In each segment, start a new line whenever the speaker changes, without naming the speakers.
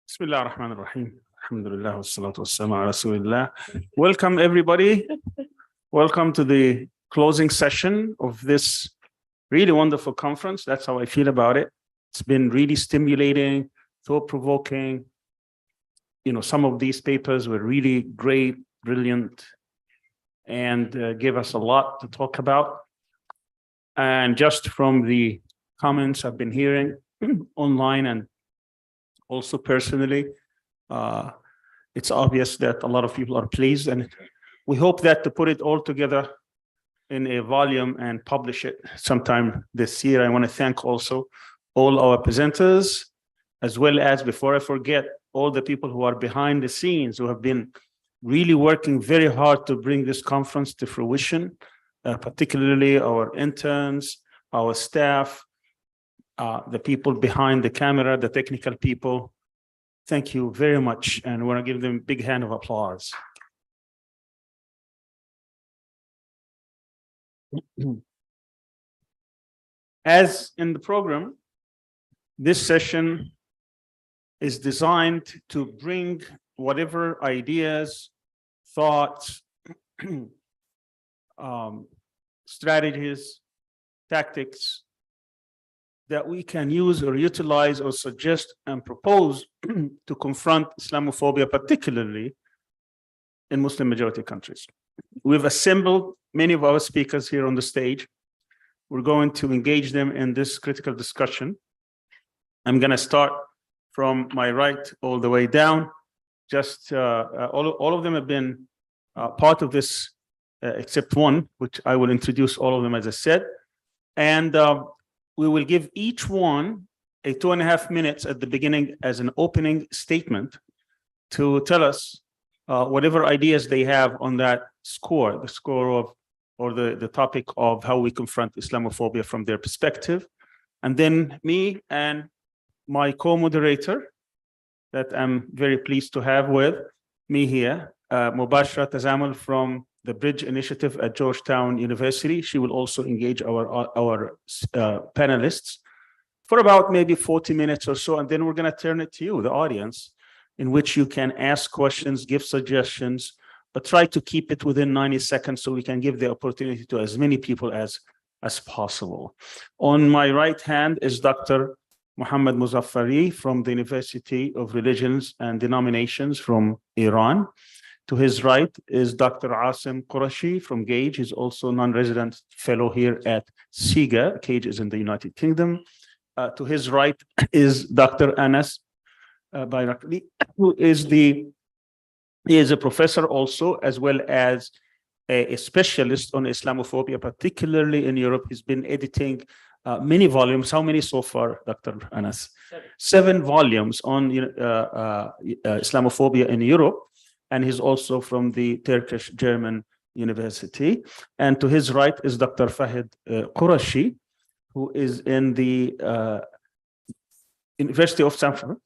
Bismillah ar-Rahman ar-Rahim. Alhamdulillah wa salatu wa salam ala Rasulillah. Welcome, everybody. Welcome to the closing session of this really wonderful conference. That's how I feel about it. It's been really stimulating, thought-provoking. You know, some of these papers were really great, brilliant, and gave us a lot to talk about. And just from the comments I've been hearing online and also personally, it's obvious that a lot of people are pleased, and we hope that to put it all together in a volume and publish it sometime this year. I want to thank also all our presenters, as well as, before I forget, all the people who are behind the scenes, who have been really working very hard to bring this conference to fruition, particularly our interns, our staff, the people behind the camera, the technical people. Thank you very much, and I want to give them a big hand of applause. As in the program, this session is designed to bring whatever ideas, thoughts, strategies, tactics that we can use or utilize or suggest and propose to confront Islamophobia, particularly in Muslim majority countries. We've assembled many of our speakers here on the stage. We're going to engage them in this critical discussion. I'm going to start from my right all the way down. Just all of them have been part of this, except one, which I will introduce all of them, as I said. And we will give each one a 2.5 minutes at the beginning as an opening statement to tell us whatever ideas they have on that score, the score of, or the topic of how we confront Islamophobia from their perspective. And then me and my co-moderator, that I'm very pleased to have with me here, Mobashra Tazamal from the Bridge Initiative at Georgetown University. She will also engage our panelists for about maybe 40 minutes or so, and then we're going to turn it to you, the audience, in which you can ask questions, give suggestions, but try to keep it within 90 seconds so we can give the opportunity to as many people as possible. On my right hand is Dr. Mohammed Muzaffari from the University of Religions and Denominations from Iran. To his right is Dr. Asim Qureshi from CAGE. He's also a non-resident fellow here at CIGA. CAGE is in the United Kingdom. To his right is Dr. Enes Bayraklı, who is he is a professor also, as well as a specialist on Islamophobia, particularly in Europe. He's been editing many volumes. How many so far, Dr. Enes? 7 volumes on Islamophobia in Europe. And he's also from the Turkish-German University. And to his right is Dr. Fahid Qurashi, who is in the University of Salford,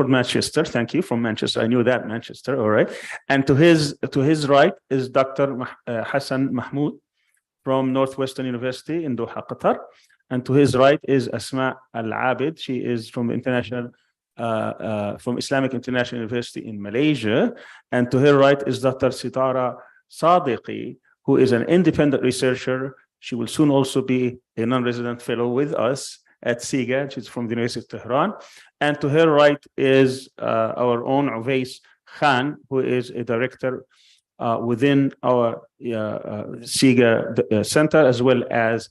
Manchester. Thank you, from Manchester. I knew that, Manchester. All right. And to his right is Dr. Hassan Mahmoud from Northwestern University in Doha, Qatar. And to his right is Asma Al-Abid. She is from Islamic International University in Malaysia. And to her right is Dr. Setrah Sadiqi, who is an independent researcher. She will soon also be a non-resident fellow with us at CIGA. She's from the University of Tehran. And to her right is our own Uveys Han, who is a director within our CIGA center, as well as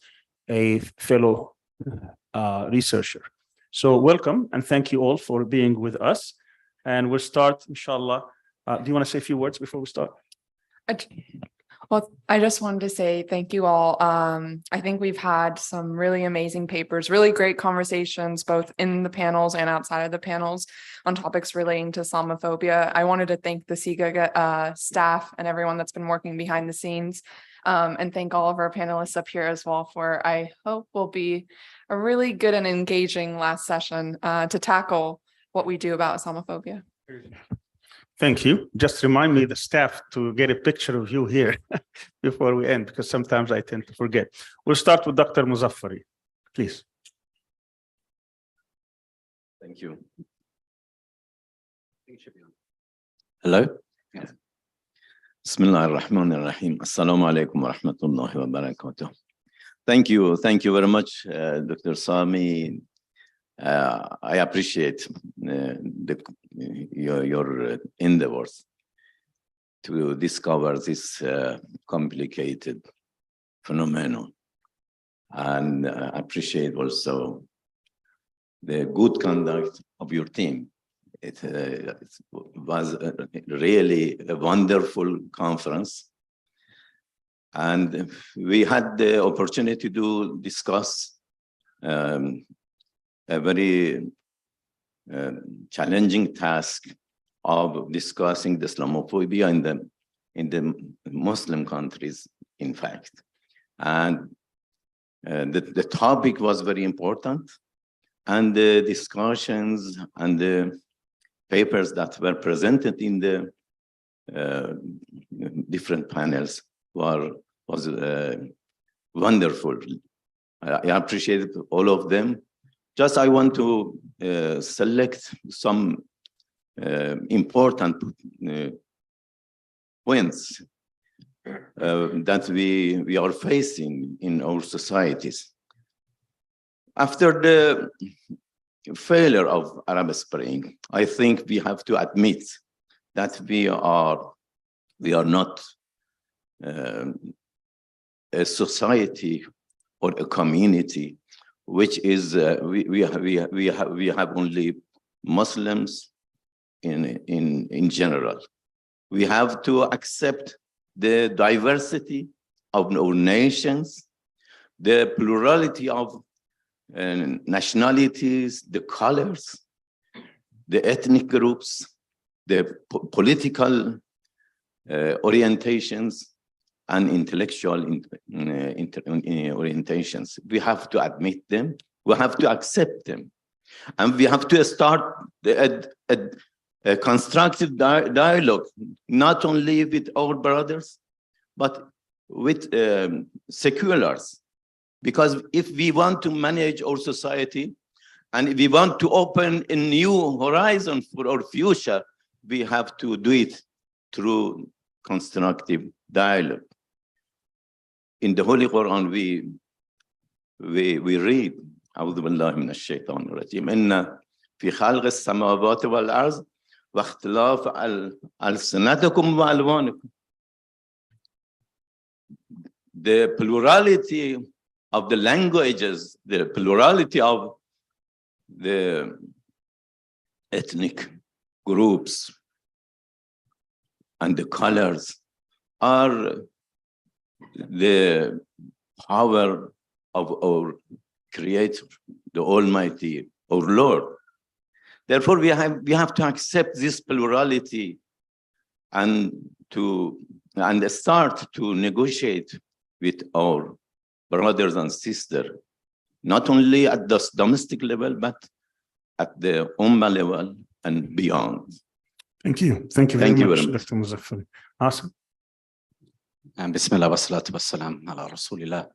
a fellow researcher. So welcome, and thank you all for being with us. And we'll start, inshallah. Do you want to say a few words before we start?
Well, I just wanted to say thank you all. I think we've had some really amazing papers, really great conversations, both in the panels and outside of the panels on topics relating to Islamophobia. I wanted to thank the CIGA staff and everyone that's been working behind the scenes, and thank all of our panelists up here as well for, I hope, will be a really good and engaging last session to tackle what we do about Islamophobia.
Thank you. Just remind me, the staff, to get a picture of you here before we end, because sometimes I tend to forget. We'll start with Dr. Muzaffari, please.
Thank you. Hello? Yes. Bismillah ar-Rahman ar-Rahim. Assalamu alaikum wa rahmatullahi wa barakatuh. Thank you very much, Dr. Sami. I appreciate your endeavors to discover this complicated phenomenon, and appreciate also the good conduct of your team. It was really a wonderful conference, and we had the opportunity to discuss a very challenging task of discussing the Islamophobia in the Muslim countries, in fact. And the topic was very important, and the discussions and the papers that were presented in the different panels was wonderful. I appreciate all of them. Just I want to select some important points that we are facing in our societies. After the failure of Arab Spring, I think we have to admit that we are not a society or a community which is we have only Muslims in general. We have to accept the diversity of our nations, the plurality of nationalities, the colors, the ethnic groups, the political orientations, and intellectual orientations. We have to admit them, we have to accept them, and we have to start a constructive dialogue, not only with our brothers, but with seculars. Because if we want to manage our society, and if we want to open a new horizon for our future, we have to do it through constructive dialogue. In the Holy Quran, we read, أعوذ بالله من الشيطان الرجيم إن في خلق السماوات والأرض واختلاف ألسنتكم وألوانكم. The plurality of the languages, the plurality of the ethnic groups and the colors are the power of our Creator, the Almighty, our Lord. Therefore, we have to accept this plurality and start to negotiate with our brothers and sisters, not only at the domestic level, but at the Ummah level and beyond.
Thank you. Thank you very much, Dr. Muzaffari. Asim?
Bismillah wa salatu wa salam ala Rasulillah.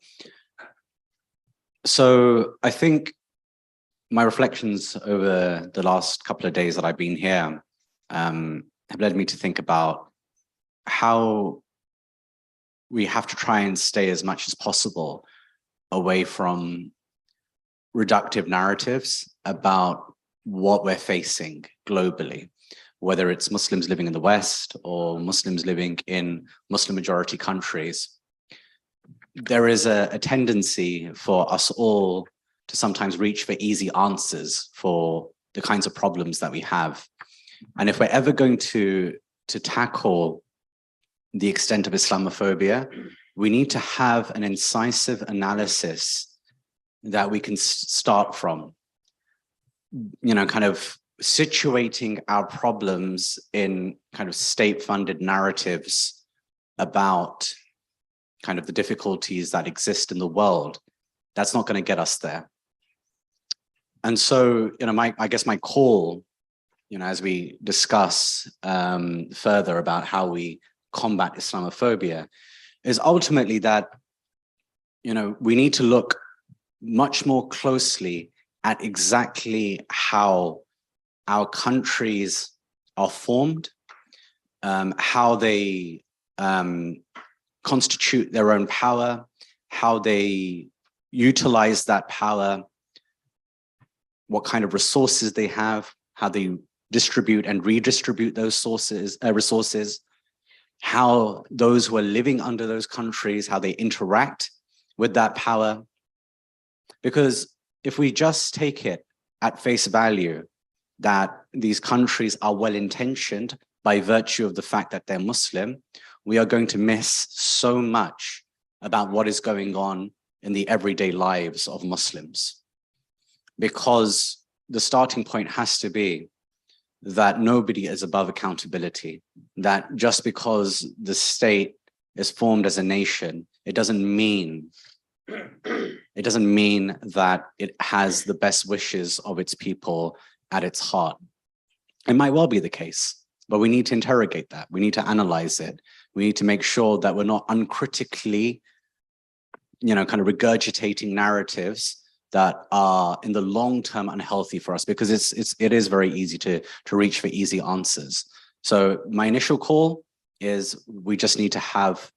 So I think my reflections over the last couple of days that I've been here have led me to think about how we have to try and stay as much as possible away from reductive narratives about what we're facing globally, whether it's Muslims living in the West or Muslims living in Muslim majority countries. There is a tendency for us all to sometimes reach for easy answers for the kinds of problems that we have. And if we're ever going to tackle the extent of Islamophobia, we need to have an incisive analysis that we can start from, kind of situating our problems in kind of state-funded narratives about kind of the difficulties that exist in the world. That's not going to get us there. And so, I guess my call, as we discuss further about how we combat Islamophobia, is ultimately that, we need to look much more closely at exactly how our countries are formed, how they constitute their own power, how they utilize that power, what kind of resources they have, how they distribute and redistribute those resources, how those who are living under those countries, how they interact with that power. Because if we just take it at face value that these countries are well-intentioned by virtue of the fact that they're Muslim, we are going to miss so much about what is going on in the everyday lives of Muslims. Because the starting point has to be that nobody is above accountability, that just because the state is formed as a nation, it doesn't mean that it has the best wishes of its people at its heart. It might well be the case, but we need to interrogate that. We need to analyze it. We need to make sure that we're not uncritically, kind of regurgitating narratives that are in the long term unhealthy for us, because it is very easy to reach for easy answers. So my initial call is we just need to have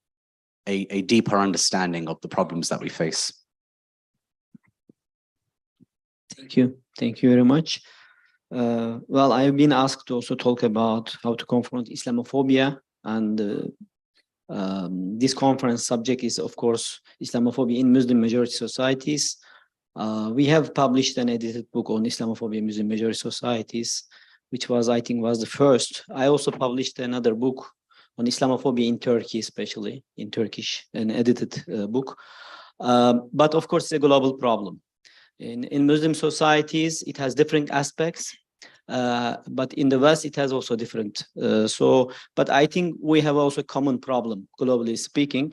a deeper understanding of the problems that we face.
Thank you. Thank you very much. Well, I've been asked to also talk about how to confront Islamophobia, and this conference subject is, of course, Islamophobia in Muslim majority societies. We have published an edited book on Islamophobia in Muslim majority societies, which I think was the first. I also published another book on Islamophobia in Turkey, especially in Turkish, an edited book. But of course, it's a global problem. In Muslim societies, it has different aspects, but in the West, it has also different. But I think we have also a common problem, globally speaking.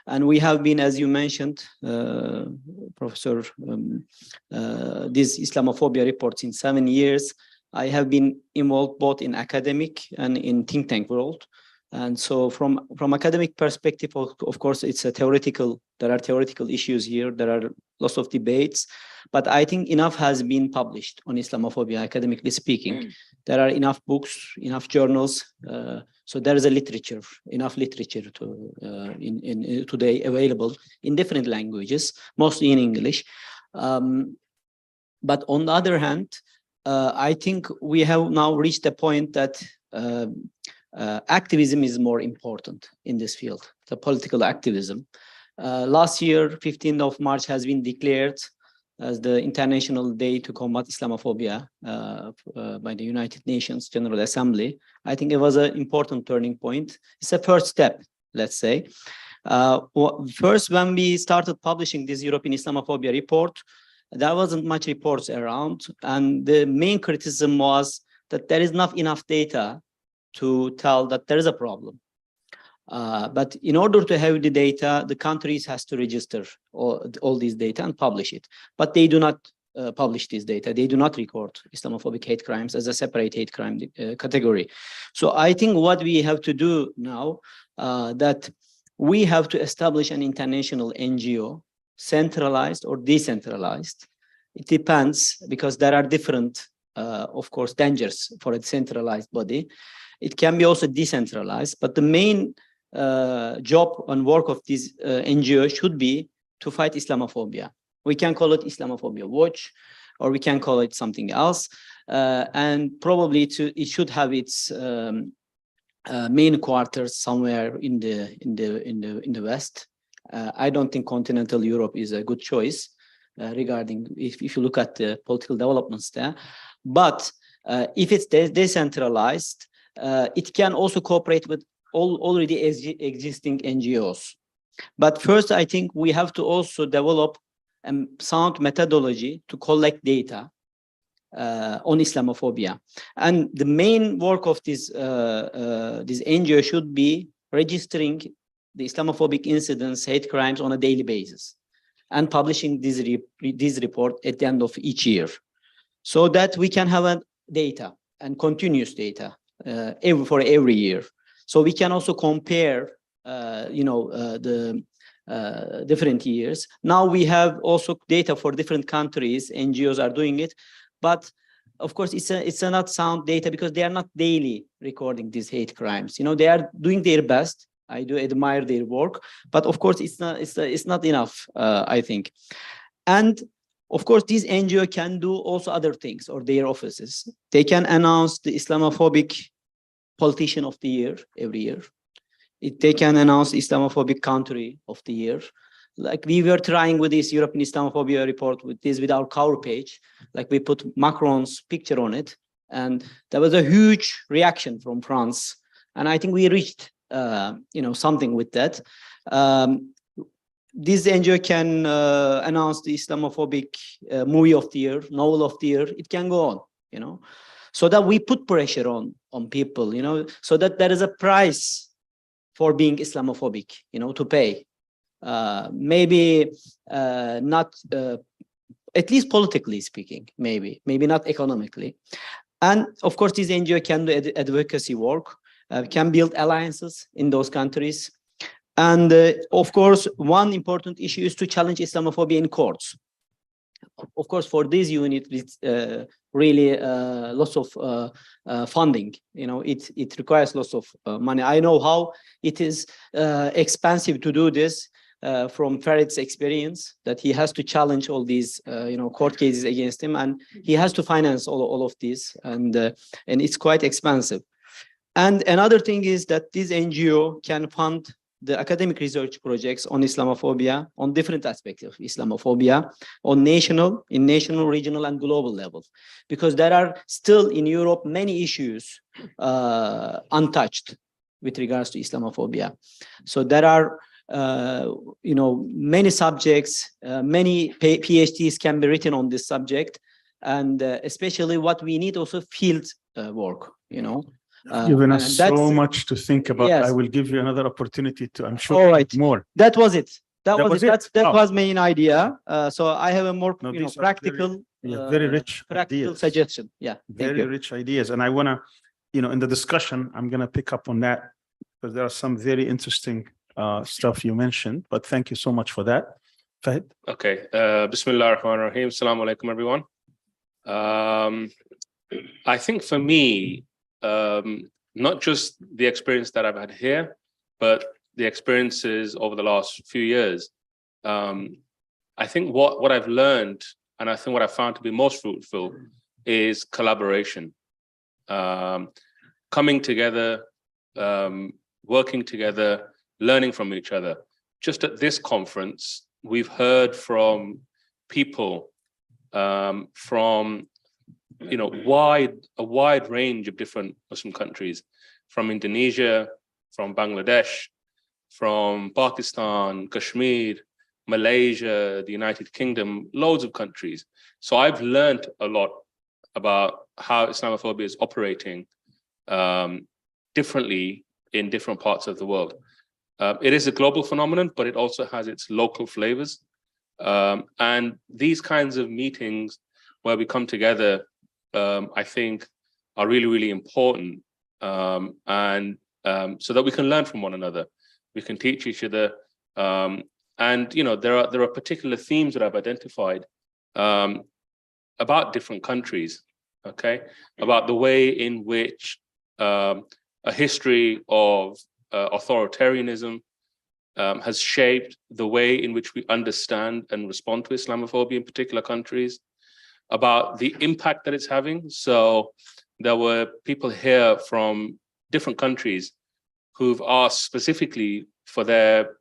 And we have been, as you mentioned, Professor, these Islamophobia reports in 7 years. I have been involved both in academic and in think tank world. And so from academic perspective, of course, it's a theoretical, there are theoretical issues here. There are lots of debates, but I think enough has been published on Islamophobia, academically speaking. There are enough books, enough journals. So there is enough literature today available in different languages, mostly in English. But on the other hand, I think we have now reached a point that activism is more important in this field, the political activism. Last year, 15th of March has been declared as the International Day to Combat Islamophobia by the United Nations General Assembly. I think it was an important turning point. It's a first step, let's say. First, when we started publishing this European Islamophobia report, there wasn't much reports around. And the main criticism was that there is not enough data to tell that there is a problem. But in order to have the data, the countries has to register all these data and publish it. But they do not publish this data. They do not record Islamophobic hate crimes as a separate hate crime category. So I think what we have to do now, that we have to establish an international NGO, centralized or decentralized. It depends, because there are different, of course, dangers for a centralized body. It can be also decentralized, but the main job and work of this NGO should be to fight Islamophobia. We can call it Islamophobia Watch, or we can call it something else, and probably it should have its main quarters somewhere in the West. I don't think continental Europe is a good choice regarding if you look at the political developments there. But if it's decentralized, it can also cooperate with already existing NGOs. But first, I think we have to also develop a sound methodology to collect data on Islamophobia. And the main work of this NGO should be registering the Islamophobic incidents, hate crimes on a daily basis, and publishing this report at the end of each year, so that we can have data and continuous data for every year. So we can also compare, the different years. Now we have also data for different countries. NGOs are doing it, but of course, it's a not sound data because they are not daily recording these hate crimes. You know, they are doing their best. I do admire their work, but of course, it's not enough, I think. And of course, these NGO can do also other things, or their offices. They can announce the Islamophobic politician of the year every year. They can announce Islamophobic country of the year. Like we were trying with this European Islamophobia report with our cover page, like we put Macron's picture on it, and there was a huge reaction from France. And I think we reached, you know, something with that. This NGO can announce the Islamophobic movie of the year, novel of the year. It can go on, you know, so that we put pressure on people, you know, so that there is a price for being Islamophobic, you know, to pay. Maybe not, at least politically speaking, maybe not economically. And of course, this NGO can do advocacy work, can build alliances in those countries. And of course, one important issue is to challenge Islamophobia in courts. Of course, for this unit, it's really lots of funding. You know, it requires lots of money. I know how it is expensive to do this from Farid's experience, that he has to challenge all these, you know, court cases against him, and he has to finance all of this, and it's quite expensive. And another thing is that this NGO can fund the academic research projects on Islamophobia, on different aspects of Islamophobia, on national, regional, and global levels, because there are still in Europe many issues untouched with regards to Islamophobia. So there are, you know, many subjects, many PhDs can be written on this subject, and especially what we need also field work, you know.
Given us so much to think about.
Yes.
I will give you another opportunity to, I'm sure,
all right,
more.
That was it. That was it. That
Oh.
was main idea. So I have a more,
No,
you know,
these are
practical,
very rich
practical
ideas.
suggestion. Yeah,
Very rich ideas. And I want to, you know, in the discussion, I'm going to pick up on that because there are some very interesting stuff you mentioned, but thank you so much for that. Fahid?
Okay. Bismillah ar-Rahman ar-Rahim. Assalamu alaikum, everyone. I think for me, not just the experience that I've had here, but the experiences over the last few years. I think what I've learned, and I think what I found to be most fruitful, is collaboration. Coming together, working together, learning from each other. Just at this conference, we've heard from people from, you know, a wide range of different Muslim countries, from Indonesia, from Bangladesh, from Pakistan, Kashmir, Malaysia, the United Kingdom, loads of countries. So I've learned a lot about how Islamophobia is operating differently in different parts of the world. It is a global phenomenon, but it also has its local flavors. And these kinds of meetings where we come together, I think, are really, really important. So that we can learn from one another, we can teach each other. And, you know, there are particular themes that I've identified about different countries, okay? About the way in which a history of authoritarianism has shaped the way in which we understand and respond to Islamophobia in particular countries, about the impact that it's having. So there were people here from different countries who've asked specifically for their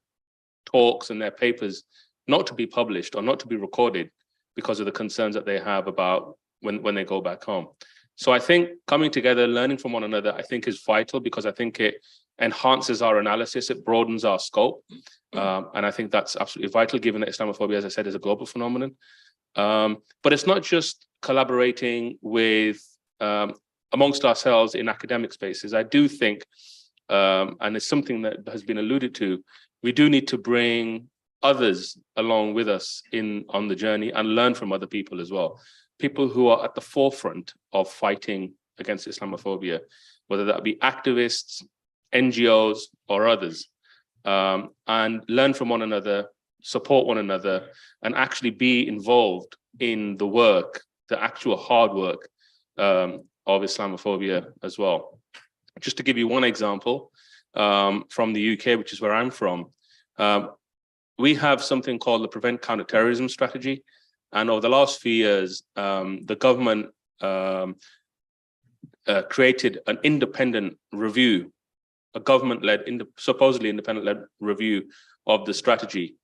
talks and their papers not to be published or not to be recorded because of the concerns that they have about when they go back home. So I think coming together, learning from one another, I think is vital, because I think it enhances our analysis, it broadens our scope. And I think that's absolutely vital, given that Islamophobia, as I said, is a global phenomenon. But it's not just collaborating with amongst ourselves in academic spaces. I do think, and it's something that has been alluded to, we do need to bring others along with us on the journey and learn from other people as well. People who are at the forefront of fighting against Islamophobia, whether that be activists, NGOs, or others, and learn from one another, support one another, and actually be involved in the work, the actual hard work of Islamophobia as well. Just to give you one example, from the UK, which is where I'm from, we have something called the Prevent Counterterrorism Strategy. And over the last few years, the government created an independent review, a government-led, supposedly independent-led review of the strategy.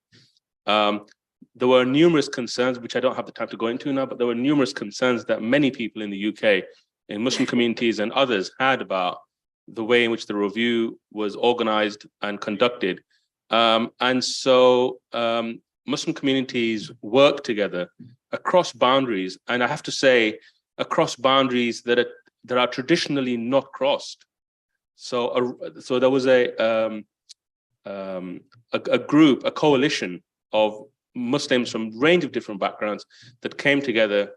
There were numerous concerns, which I don't have the time to go into now, but there were numerous concerns that many people in the UK, in Muslim communities and others, had about the way in which the review was organized and conducted. And so Muslim communities work together across boundaries, and I have to say, across boundaries that are traditionally not crossed. So there was a group, a coalition of Muslims from a range of different backgrounds that came together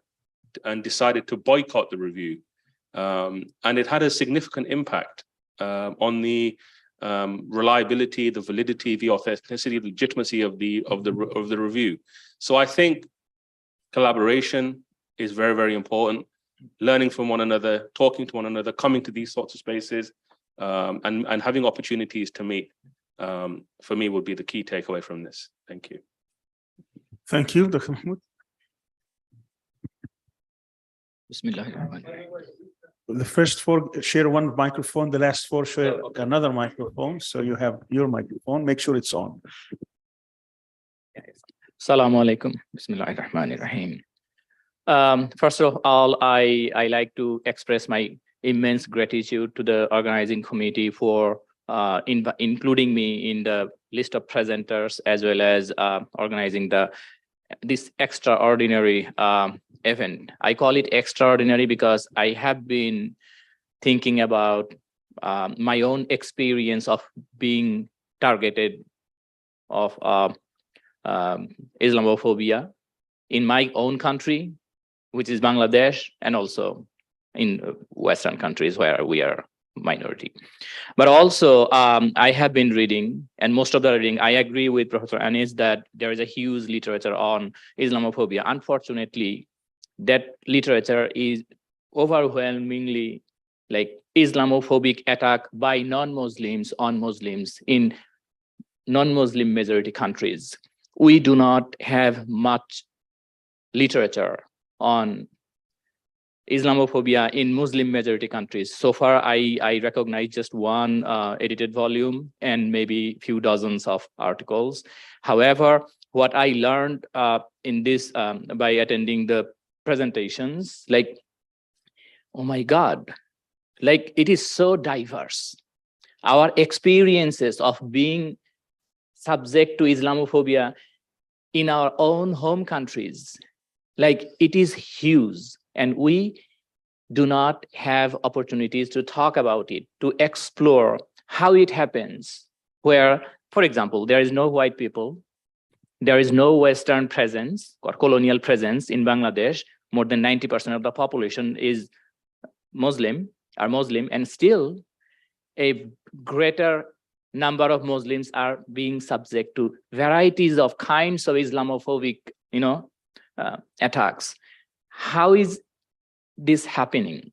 and decided to boycott the review, and it had a significant impact on the reliability, the validity, the authenticity, the legitimacy of the review. So I think collaboration is very, very important. Learning from one another, talking to one another, coming to these sorts of spaces, and having opportunities to meet, for me, would be the key takeaway from this. Thank you.
Thank you, Dr. Mahmoud. The first four share one microphone, the last four share another microphone. So you have your microphone, make sure it's on.
Assalamu alaikum. Bismillahirrahmanirrahim. First of all, I like to express my immense gratitude to the organizing committee for including me in the list of presenters, as well as organizing this extraordinary event. I call it extraordinary because I have been thinking about my own experience of being targeted of Islamophobia in my own country, which is Bangladesh, and also in Western countries where we are minority. But also, I have been reading, and most of the reading, I agree with Professor Enes that there is a huge literature on Islamophobia. Unfortunately, that literature is overwhelmingly like Islamophobic attack by non-Muslims on Muslims in non-Muslim majority countries. We do not have much literature on Islamophobia in Muslim majority countries. So far, I recognize just one edited volume and maybe few dozens of articles. However, what I learned in this by attending the presentations, like, oh my God, like it is so diverse. Our experiences of being subject to Islamophobia in our own home countries, like it is huge. And we do not have opportunities to talk about it, to explore how it happens, where, for example, there is no white people, there is no Western presence or colonial presence in Bangladesh. More than 90% of the population is Muslim, and still a greater number of Muslims are being subject to varieties of kinds of Islamophobic, attacks. How is this happening?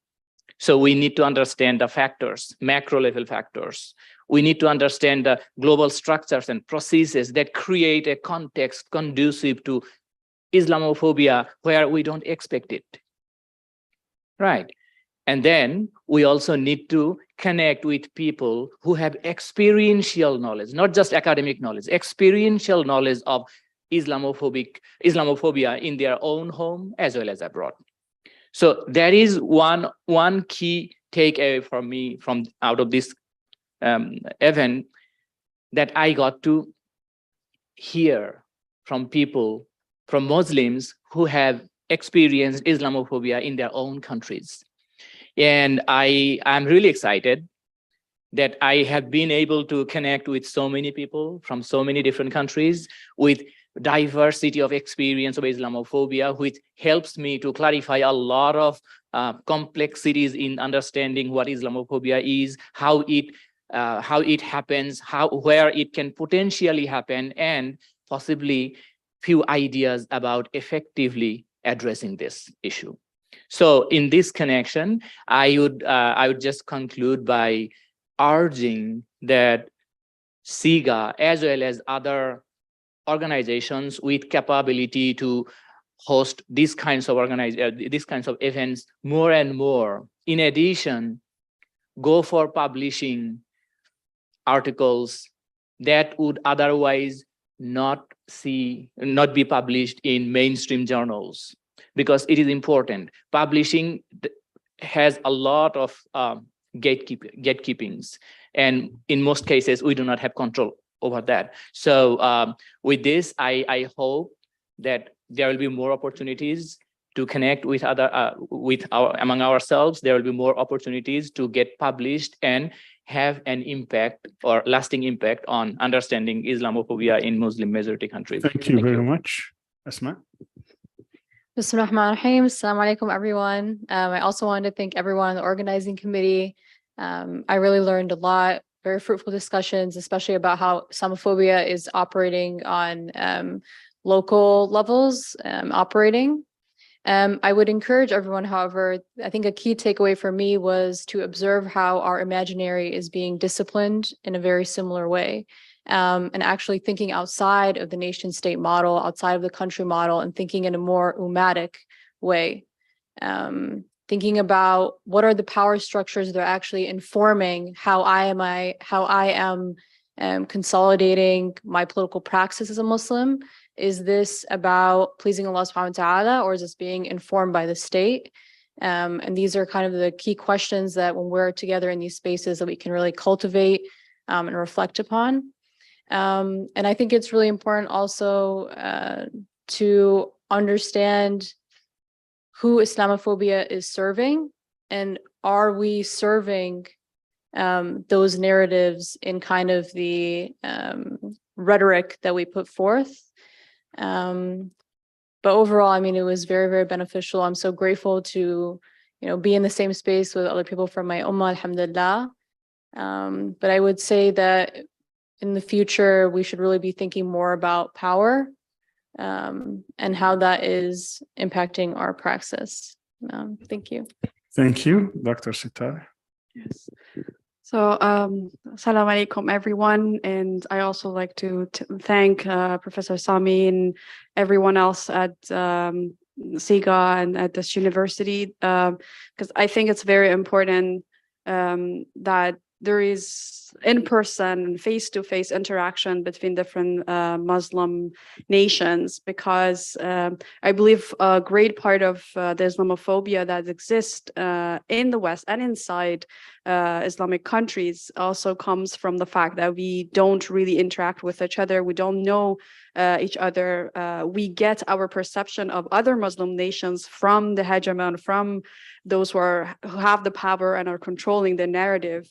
So we need to understand the factors, macro level factors. We need to understand the global structures and processes that create a context conducive to Islamophobia where we don't expect it. Right. And then we also need to connect with people who have experiential knowledge, not just academic knowledge, experiential knowledge of Islamophobia in their own home as well as abroad. So there is one key takeaway for me from out of this event, that I got to hear from people, from Muslims who have experienced Islamophobia in their own countries. And I'm really excited that I have been able to connect with so many people from so many different countries with diversity of experience of Islamophobia, which helps me to clarify a lot of complexities in understanding what Islamophobia is, how it happens, where it can potentially happen, and possibly few ideas about effectively addressing this issue. So in this connection, I would just conclude by urging that CIGA, as well as other organizations with capability to host these kinds of events more and more. In addition, go for publishing articles that would otherwise not be published in mainstream journals, because it is important. Publishing has a lot of gatekeepings, and in most cases we do not have control over that. So with this, I hope that there will be more opportunities to connect with among ourselves. There will be more opportunities to get published and have an impact or lasting impact on understanding Islamophobia in Muslim majority countries.
Thank you very much. Asma.
Bismillahirrahmanirrahim. Assalamu alaikum, everyone. I also wanted to thank everyone on the organizing committee. I really learned a lot, very fruitful discussions, especially about how Islamophobia is operating on local levels, operating. I would encourage everyone, however, I think a key takeaway for me was to observe how our imaginary is being disciplined in a very similar way, and actually thinking outside of the nation state model, outside of the country model, and thinking in a more ummatic way. Thinking about what are the power structures that are actually informing how I am consolidating my political praxis as a Muslim. Is this about pleasing Allah subhanahu wa ta'ala, or is this being informed by the state? And these are kind of the key questions that when we're together in these spaces that we can really cultivate and reflect upon. And I think it's really important also to understand who Islamophobia is serving, and are we serving those narratives in kind of the rhetoric that we put forth. But overall, I mean, it was very, very beneficial. I'm so grateful to, be in the same space with other people from my ummah, alhamdulillah. But I would say that in the future, we should really be thinking more about power and how that is impacting our praxis. Thank you.
Thank you, Dr. Setareh.
Yes. So, assalamu alaikum, everyone. And I also like to thank Professor Sami and everyone else at CIGA and at this university, because I think it's very important that there is in-person, face-to-face interaction between different Muslim nations, because I believe a great part of the Islamophobia that exists in the West and inside Islamic countries also comes from the fact that we don't really interact with each other. We don't know each other. We get our perception of other Muslim nations from the hegemon, from those who have the power and are controlling the narrative.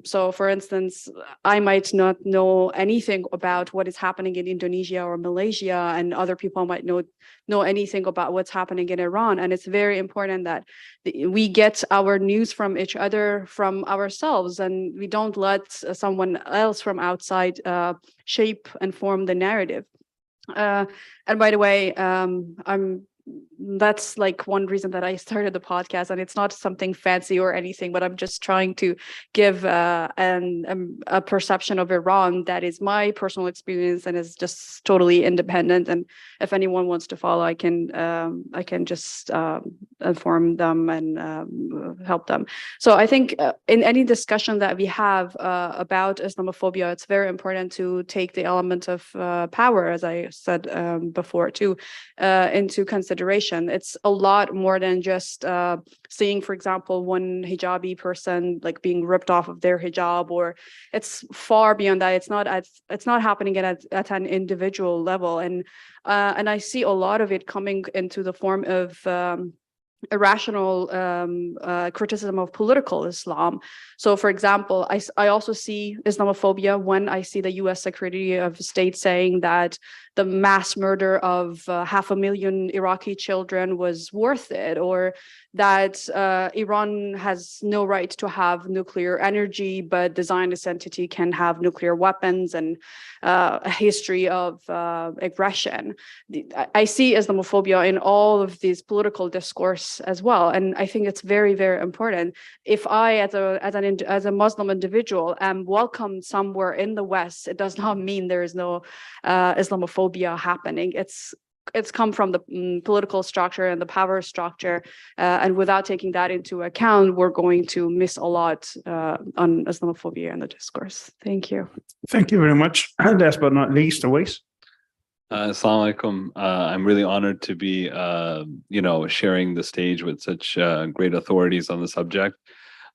So, for instance, I might not know anything about what is happening in Indonesia or Malaysia, and other people might know anything about what's happening in Iran. And it's very important that we get our news from each other, from ourselves, and we don't let someone else from outside shape and form the narrative. And by the way, that's like one reason that I started the podcast, and it's not something fancy or anything, but I'm just trying to give a perception of Iran that is my personal experience and is just totally independent. And if anyone wants to follow, I can just inform them and help them. So I think in any discussion that we have about Islamophobia, it's very important to take the element of power, as I said before, too, into consideration. It's a lot more than just seeing, for example, one hijabi person like being ripped off of their hijab, or it's far beyond that. It's not happening at an individual level, and I see a lot of it coming into the form of irrational criticism of political Islam. So, for example, I also see Islamophobia when I see the U.S. Secretary of State saying that the mass murder of 500,000 Iraqi children was worth it, or that Iran has no right to have nuclear energy, but the Zionist entity can have nuclear weapons, and a history of aggression. I see Islamophobia in all of these political discourse discourse as well. And I think it's very, very important. If I, as a Muslim individual, am welcomed somewhere in the West, it does not mean there is no Islamophobia happening. It's come from the political structure and the power structure, and without taking that into account, we're going to miss a lot on Islamophobia and the discourse. Thank you.
Thank you very much. And last but not least, Uveys.
Assalamu alaikum. I'm really honored to be, sharing the stage with such great authorities on the subject.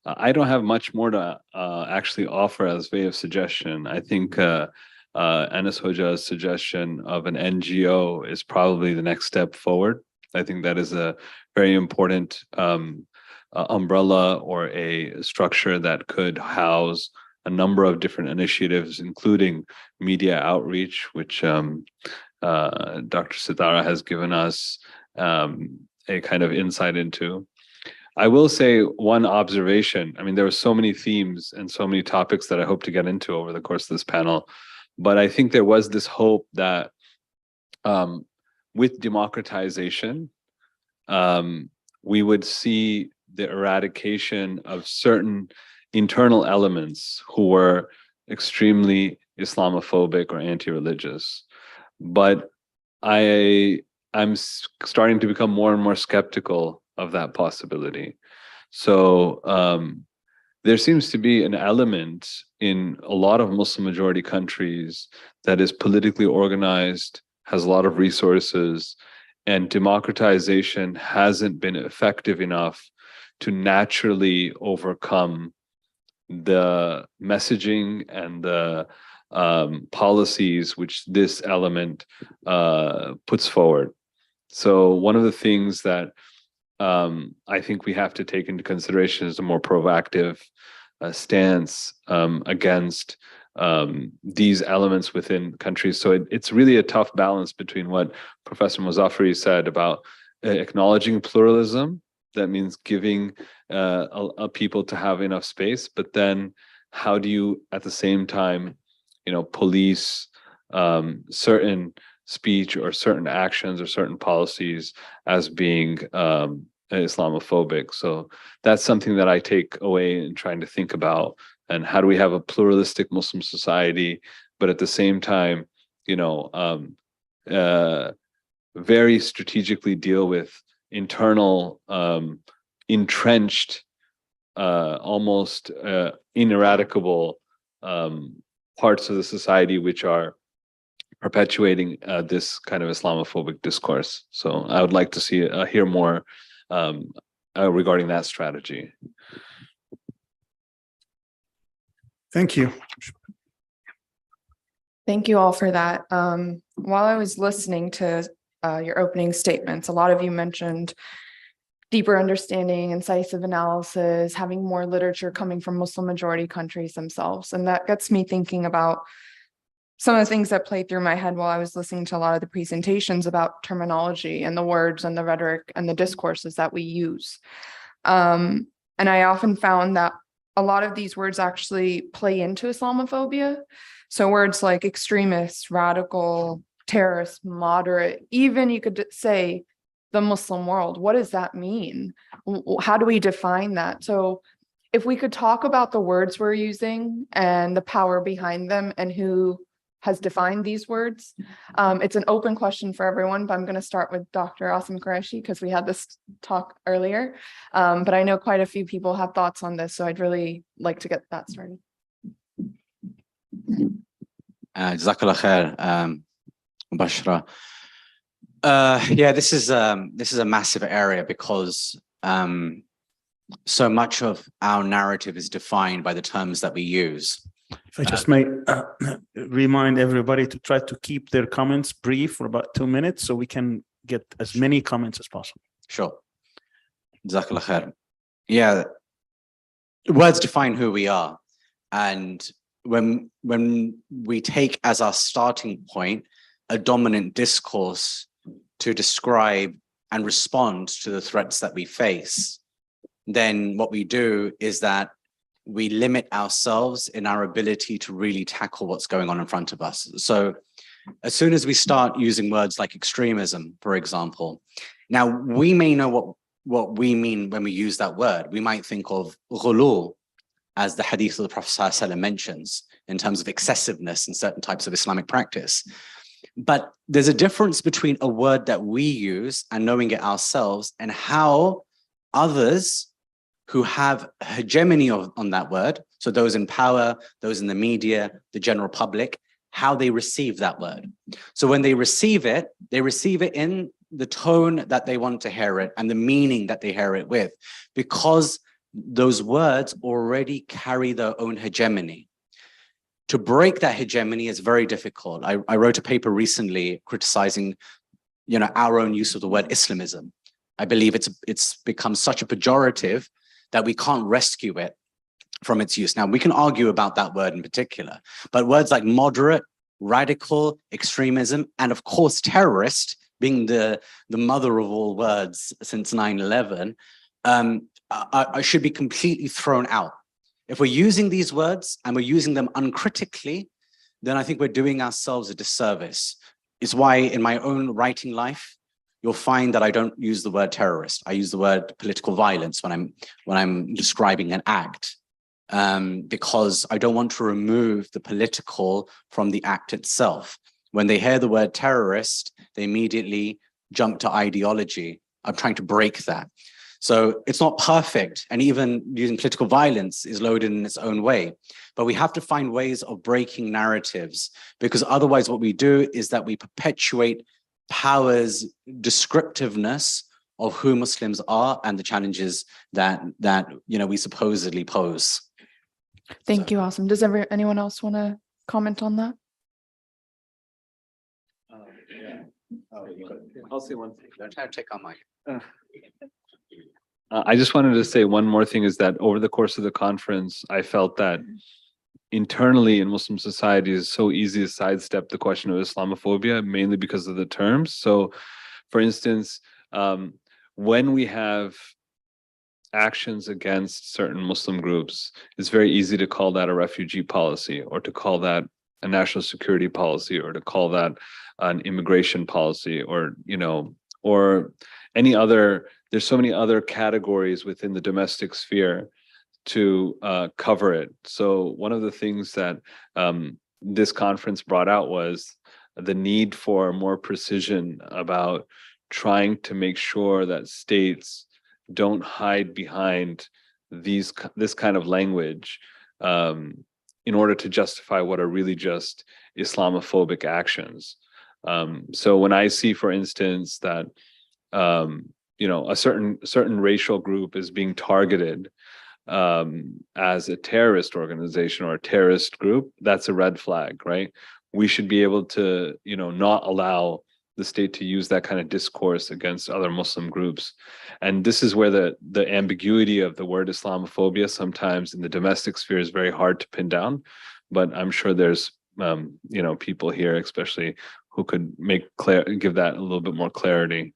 I don't have much more to actually offer as way of suggestion. I think Enes Hoja's suggestion of an NGO is probably the next step forward. I think that is a very important umbrella or a structure that could house a number of different initiatives, including media outreach, which Dr. Setareh has given us a kind of insight into. I will say one observation. I mean, there were so many themes and so many topics that I hope to get into over the course of this panel. But I think there was this hope that with democratization, we would see the eradication of certain internal elements who were extremely Islamophobic or anti-religious. But I'm starting to become more and more skeptical of that possibility. So there seems to be an element in a lot of Muslim majority countries that is politically organized, has a lot of resources, and democratization hasn't been effective enough to naturally overcome the messaging and the policies which this element puts forward. So one of the things that I think we have to take into consideration is a more proactive stance against these elements within countries. So it's really a tough balance between what Professor Muzaffari said about acknowledging pluralism. That means giving people to have enough space, but then how do you at the same time, police certain speech or certain actions or certain policies as being Islamophobic. So that's something that I take away in trying to think about, and how do we have a pluralistic Muslim society, but at the same time, very strategically deal with internal entrenched, almost ineradicable parts of the society which are perpetuating this kind of Islamophobic discourse. So I would like to hear more regarding that strategy.
Thank you.
Thank you all for that. While I was listening to your opening statements, a lot of you mentioned deeper understanding, incisive analysis, having more literature coming from Muslim majority countries themselves. And that gets me thinking about some of the things that played through my head while I was listening to a lot of the presentations about terminology and the words and the rhetoric and the discourses that we use. And I often found that a lot of these words actually play into Islamophobia. So words like extremist, radical, terrorist, moderate, even you could say the Muslim world. What does that mean? How do we define that? So if we could talk about the words we're using and the power behind them and who has defined these words. It's an open question for everyone, but I'm going to start with Dr. Asim Qureshi because we had this talk earlier. But I know quite a few people have thoughts on this, so I'd really like to get that started.
Jazakallah khair, Mobashra. Yeah, this is a massive area because so much of our narrative is defined by the terms that we use.
If I just may remind everybody to try to keep their comments brief for about 2 minutes so we can get as many comments as possible.
Sure. Jazakallah khair. Yeah, words define who we are. And when we take as our starting point a dominant discourse to describe and respond to the threats that we face, then what we do is that we limit ourselves in our ability to really tackle what's going on in front of us. So as soon as we start using words like extremism, for example, now we may know what we mean when we use that word. We might think of ghulu as the hadith of the Prophet ﷺ mentions in terms of excessiveness in certain types of Islamic practice. But there's a difference between a word that we use and knowing it ourselves and how others who have hegemony on that word, so those in power, those in the media, the general public, how they receive that word. So when they receive it in the tone that they want to hear it and the meaning that they hear it with, because those words already carry their own hegemony. To break that hegemony is very difficult. I wrote a paper recently criticizing, our own use of the word Islamism. I believe it's become such a pejorative that we can't rescue it from its use. Now, we can argue about that word in particular, but words like moderate, radical, extremism, and of course, terrorist, being the mother of all words since 9/11, should be completely thrown out. If we're using these words and we're using them uncritically, then I think we're doing ourselves a disservice. It's why in my own writing life, you'll find that I don't use the word terrorist. I use the word political violence when I'm describing an act, because I don't want to remove the political from the act itself. When they hear the word terrorist, they immediately jump to ideology. I'm trying to break that. So it's not perfect, and even using political violence is loaded in its own way. But we have to find ways of breaking narratives, because otherwise what we do is that we perpetuate power's descriptiveness of who Muslims are and the challenges that we supposedly pose.
Thank you, Asim. Does anyone else want to comment on that?
I'll say one thing.
Don't try to take on mic.
I just wanted to say one more thing, is that over the course of the conference, I felt that internally in Muslim society it's so easy to sidestep the question of Islamophobia, mainly because of the terms. So, for instance, when we have actions against certain Muslim groups, it's very easy to call that a refugee policy, or to call that a national security policy, or to call that an immigration policy, or any other. There's so many other categories within the domestic sphere to cover it. So one of the things that this conference brought out was the need for more precision about trying to make sure that states don't hide behind this kind of language in order to justify what are really just Islamophobic actions. So when I see, for instance, that a certain racial group is being targeted as a terrorist organization or a terrorist group, that's a red flag, right? We should be able to, not allow the state to use that kind of discourse against other Muslim groups. And this is where the ambiguity of the word Islamophobia sometimes in the domestic sphere is very hard to pin down. But I'm sure there's, people here, especially, who could give that a little bit more clarity.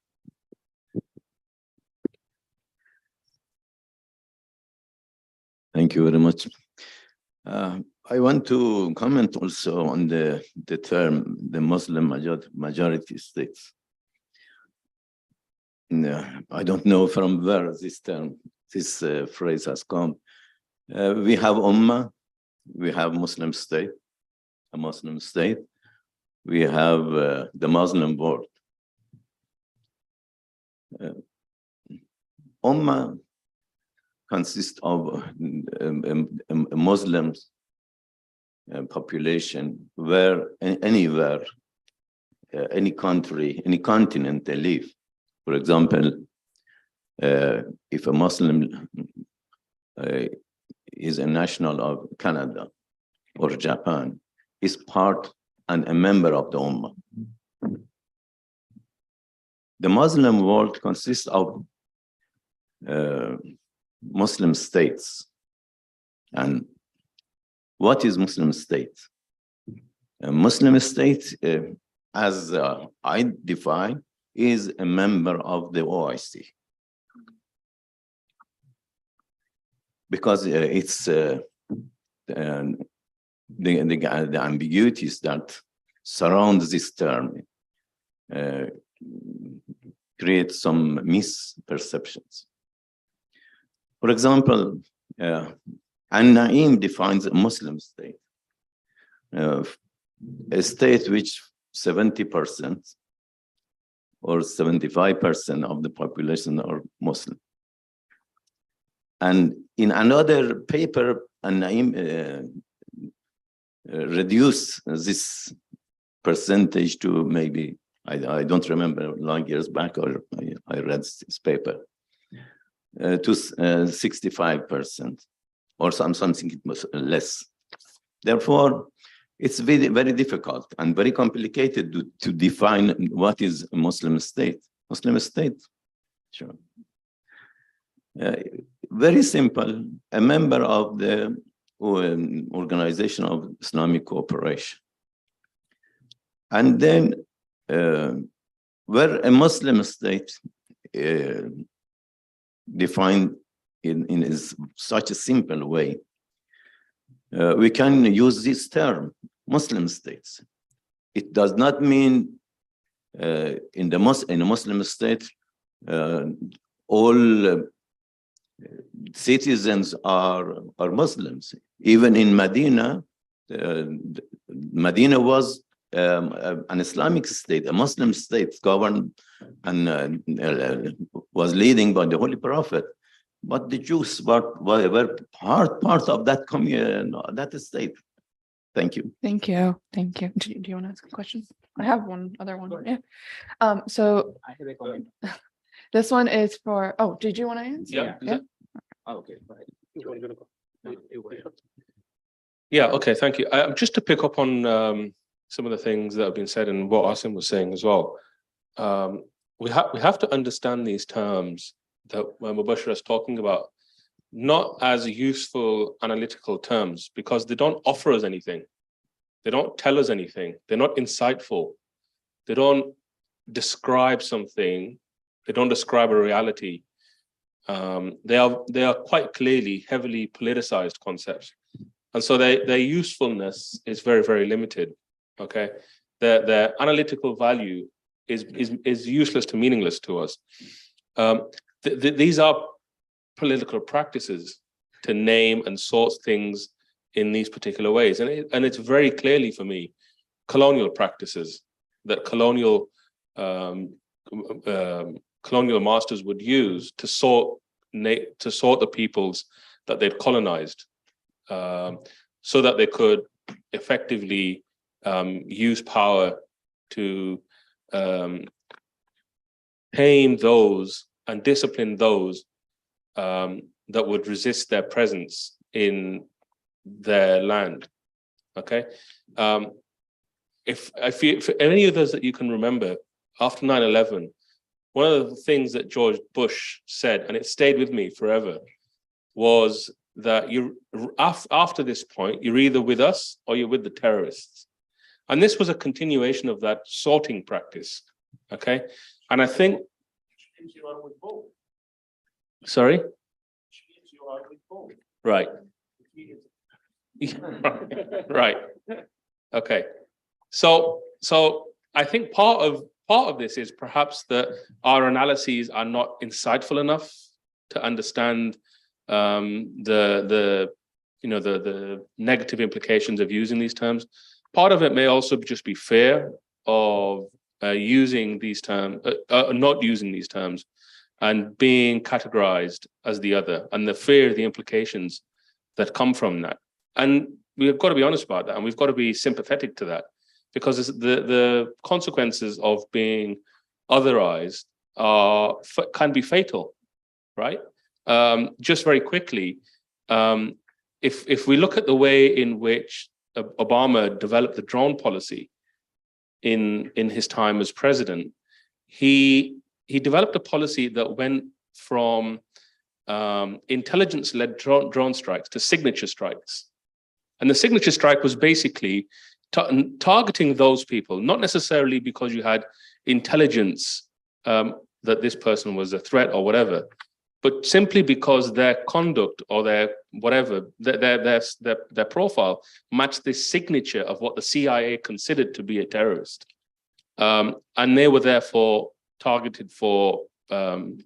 Thank you very much. I want to comment also on the term, the Muslim majority states. I don't know from where this phrase has come. We have Ummah, we have Muslim state, a Muslim state. We have the Muslim world. Ummah consists of a Muslim population where anywhere, any country, any continent they live. For example, if a Muslim is a national of Canada or Japan, is part and a member of the Ummah. The Muslim world consists of Muslim states. And what is Muslim state? A Muslim state, as I define, is a member of the OIC. Because it's the ambiguities that surround this term create some misperceptions. For example, An-Naim defines a Muslim state, a state which 70% or 75% of the population are Muslim. And in another paper, An-Naim reduced this percentage to maybe, I don't remember, long years back, or I read this paper, to 65%, or something less. Therefore, it's very, very difficult and very complicated to define what is a Muslim state. Muslim state, sure. Very simple, a member of the Organization of Islamic Cooperation. And then where a Muslim state defined in such a simple way, we can use this term, Muslim states. It does not mean in a Muslim state, all citizens are Muslims. Even in Medina, Medina was an Islamic state, a Muslim state governed and was leading by the Holy Prophet. But the Jews were part of that community, that state. Thank you.
Thank you. Thank you. Do you want to ask a question? I have one other one. Yeah. So
I have a comment.
this one is for, oh, did you want to answer?
Yeah.
Oh, okay, go ahead.
Yeah, okay, thank you. Just to pick up on some of the things that have been said and what Asim was saying as well. We have to understand these terms that Mobashra is talking about, not as useful analytical terms, because they don't offer us anything. They don't tell us anything. They're not insightful. They don't describe something. They don't describe a reality. They are quite clearly heavily politicized concepts. And so their usefulness is very, very limited. Okay, their analytical value is useless to meaningless to us. These are political practices to name and sort things in these particular ways, and it's very clearly for me colonial practices that colonial masters would use to sort the peoples that they'd colonized, so that they could effectively use power to tame those and discipline those that would resist their presence in their land. Okay, if any of those that you can remember after 9/11, one of the things that George Bush said, and it stayed with me forever, was that after this point, you're either with us or you're with the terrorists. And this was a continuation of that sorting practice. Okay, and I think you are with both. Sorry? You are with both. Right. Right. Okay. So I think part of this is perhaps that our analyses are not insightful enough to understand the negative implications of using these terms. Part of it may also just be fear of using these terms, not using these terms, and being categorized as the other, and the fear of the implications that come from that. And we've got to be honest about that, and we've got to be sympathetic to that, because the consequences of being otherized can be fatal, right? Just very quickly, if we look at the way in which Obama developed the drone policy in his time as president, he developed a policy that went from intelligence-led drone strikes to signature strikes. And the signature strike was basically targeting those people, not necessarily because you had intelligence that this person was a threat or whatever, but simply because their conduct or their whatever, their profile matched the signature of what the CIA considered to be a terrorist. And they were therefore targeted for an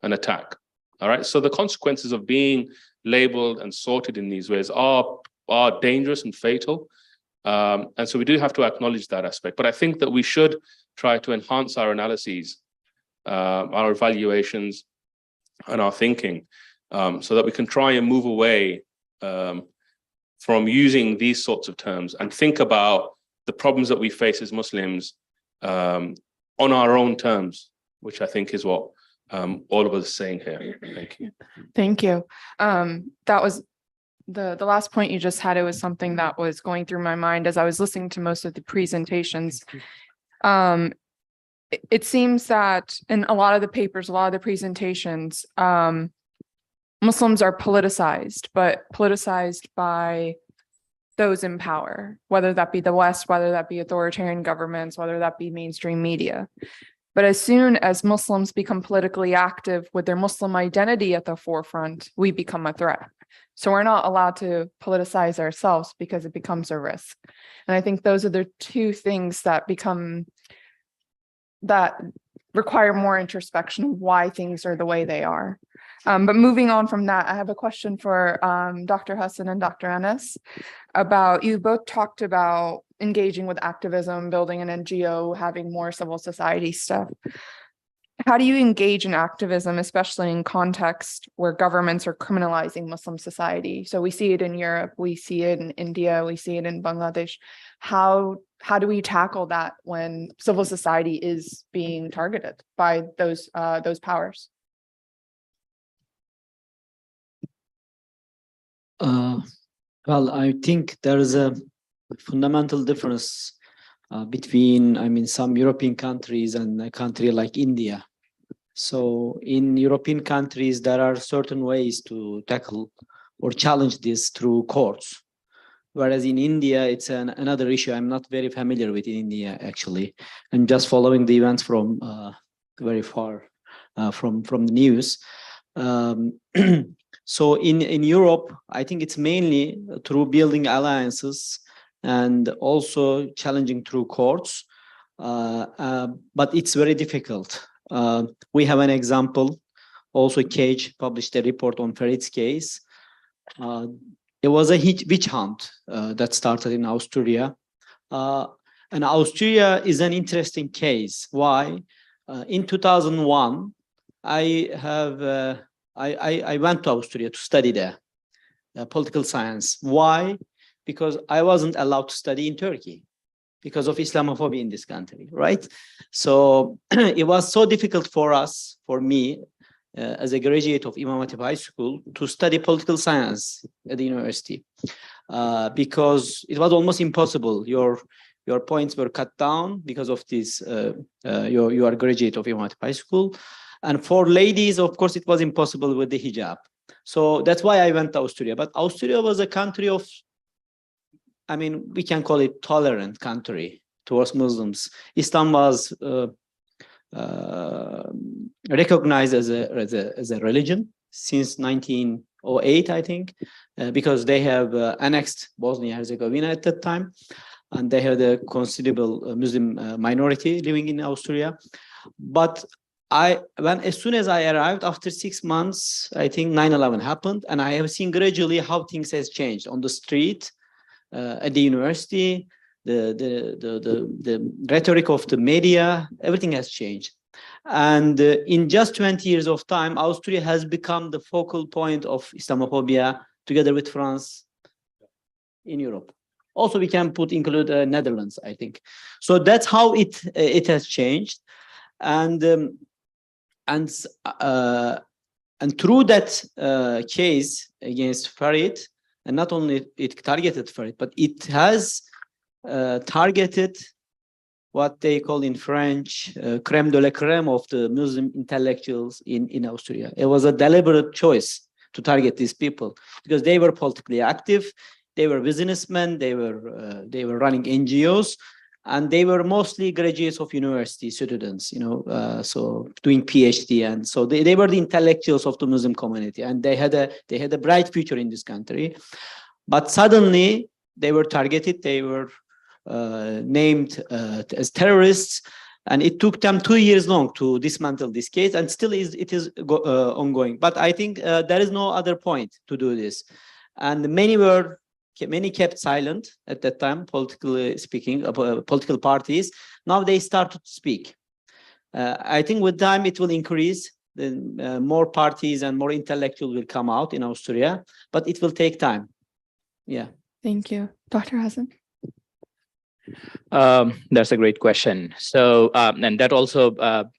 attack. All right. So the consequences of being labeled and sorted in these ways are dangerous and fatal. And so we do have to acknowledge that aspect. But I think that we should try to enhance our analyses, our evaluations, and our thinking, so that we can try and move away from using these sorts of terms and think about the problems that we face as Muslims on our own terms, which I think is what all of us are saying here. Thank you.
Thank you. That was the last point you just had. It was something that was going through my mind as I was listening to most of the presentations. It seems that in a lot of the papers, a lot of the presentations, Muslims are politicized, but politicized by those in power, whether that be the West, whether that be authoritarian governments, whether that be mainstream media. But as soon as Muslims become politically active with their Muslim identity at the forefront, we become a threat. So we're not allowed to politicize ourselves because it becomes a risk. And I think those are the two things that require more introspection of why things are the way they are. But moving on from that, I have a question for Dr. Hassan and Dr. Enes about, you both talked about engaging with activism, building an NGO, having more civil society stuff. How do you engage in activism, especially in context where governments are criminalizing Muslim society? So we see it in Europe, we see it in India, we see it in Bangladesh. How do we tackle that when civil society is being targeted by those powers?
Well, I think there is a fundamental difference between, some European countries and a country like India. So in European countries, there are certain ways to tackle or challenge this through courts. Whereas in India, it's another issue. I'm not very familiar with India, actually. I'm just following the events from very far from the news. So in Europe, I think it's mainly through building alliances and also challenging through courts. But it's very difficult. We have an example. Also, CAGE published a report on Farid's case. There was a witch hunt that started in Austria. And Austria is an interesting case. Why? In 2001, I went to Austria to study there, political science. Why? Because I wasn't allowed to study in Turkey because of Islamophobia in this country, right? So it was so difficult for me, as a graduate of Imam Hatip High School, to study political science at the university, because it was almost impossible. Your points were cut down because of this. You are a graduate of Imam Hatip High School, and for ladies, of course, it was impossible with the hijab. So that's why I went to Austria. But Austria was a country of, we can call it tolerant country towards Muslims. Islam was recognized as a religion since 1908, I think, because they have annexed Bosnia-Herzegovina at that time, and they had a considerable Muslim minority living in Austria. But as soon as I arrived, after 6 months, I think 9/11 happened, and I have seen gradually how things has changed on the street, at the university, the rhetoric of the media, everything has changed. And in just 20 years of time, Austria has become the focal point of Islamophobia together with France in Europe. Also, we can include Netherlands, I think. So that's how it has changed. And through that case against Farid, and not only it targeted Farid, but it has targeted what they call in French, crème de la crème of the Muslim intellectuals in Austria. It was a deliberate choice to target these people because they were politically active, they were businessmen, they were running NGOs, and they were mostly graduates of university students, so doing PhD, and so they were the intellectuals of the Muslim community, and they had a bright future in this country. But suddenly they were targeted, they were named as terrorists, And it took them 2 years long to dismantle this case, and still it is ongoing. But I think there is no other point to do this. And many kept silent at that time, politically speaking, political parties. Now they started to speak. I think with time it will increase. Then more parties and more intellectuals will come out in Austria, but it will take time. Yeah.
Thank you. Dr. Asim?
That's a great question. So, and that also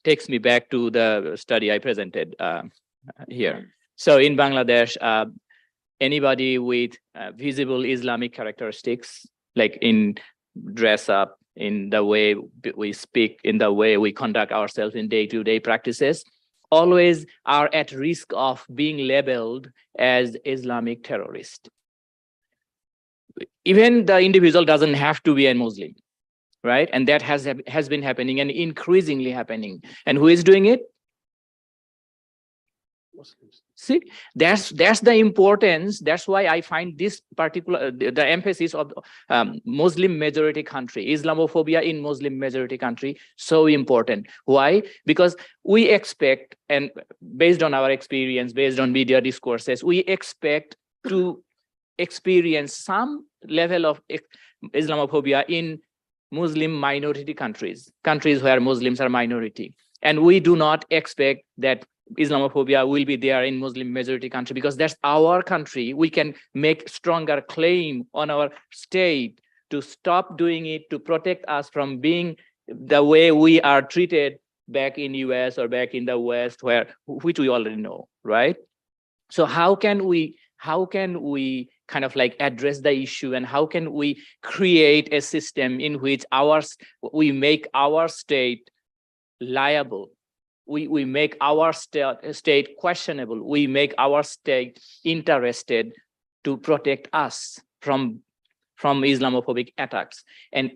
takes me back to the study I presented here. So in Bangladesh, anybody with visible Islamic characteristics, like in dress up, in the way we speak, in the way we conduct ourselves in day-to-day practices, always are at risk of being labeled as Islamic terrorist. Even the individual doesn't have to be a Muslim, right? And that has been happening and increasingly happening. And who is doing it? Muslims. See, that's the importance. That's why I find this particular, the emphasis of Muslim majority country, Islamophobia in Muslim majority country, so important. Why? Because we expect, and based on our experience, based on media discourses, we expect to experience some level of Islamophobia in Muslim minority countries where Muslims are minority. And we do not expect that Islamophobia will be there in Muslim majority country, because that's our country. We can make stronger claim on our state to stop doing it, to protect us from being the way we are treated back in US or back in the West, which we already know, right? So how can we kind of like address the issue, and how can we create a system in which we make our state liable? We make our state questionable. We make our state interested to protect us from Islamophobic attacks. And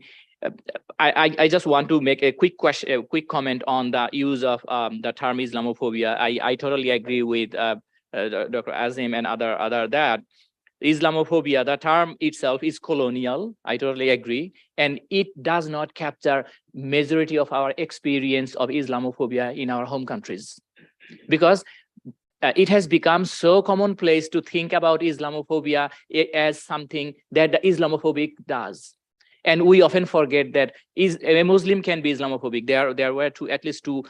I just want to make a quick comment on the use of the term Islamophobia. I totally agree with Dr. Asim and other that Islamophobia, the term itself is colonial. I totally agree. And it does not capture majority of our experience of Islamophobia in our home countries. Because it has become so commonplace to think about Islamophobia as something that the Islamophobic does. And we often forget that a Muslim can be Islamophobic. There were at least two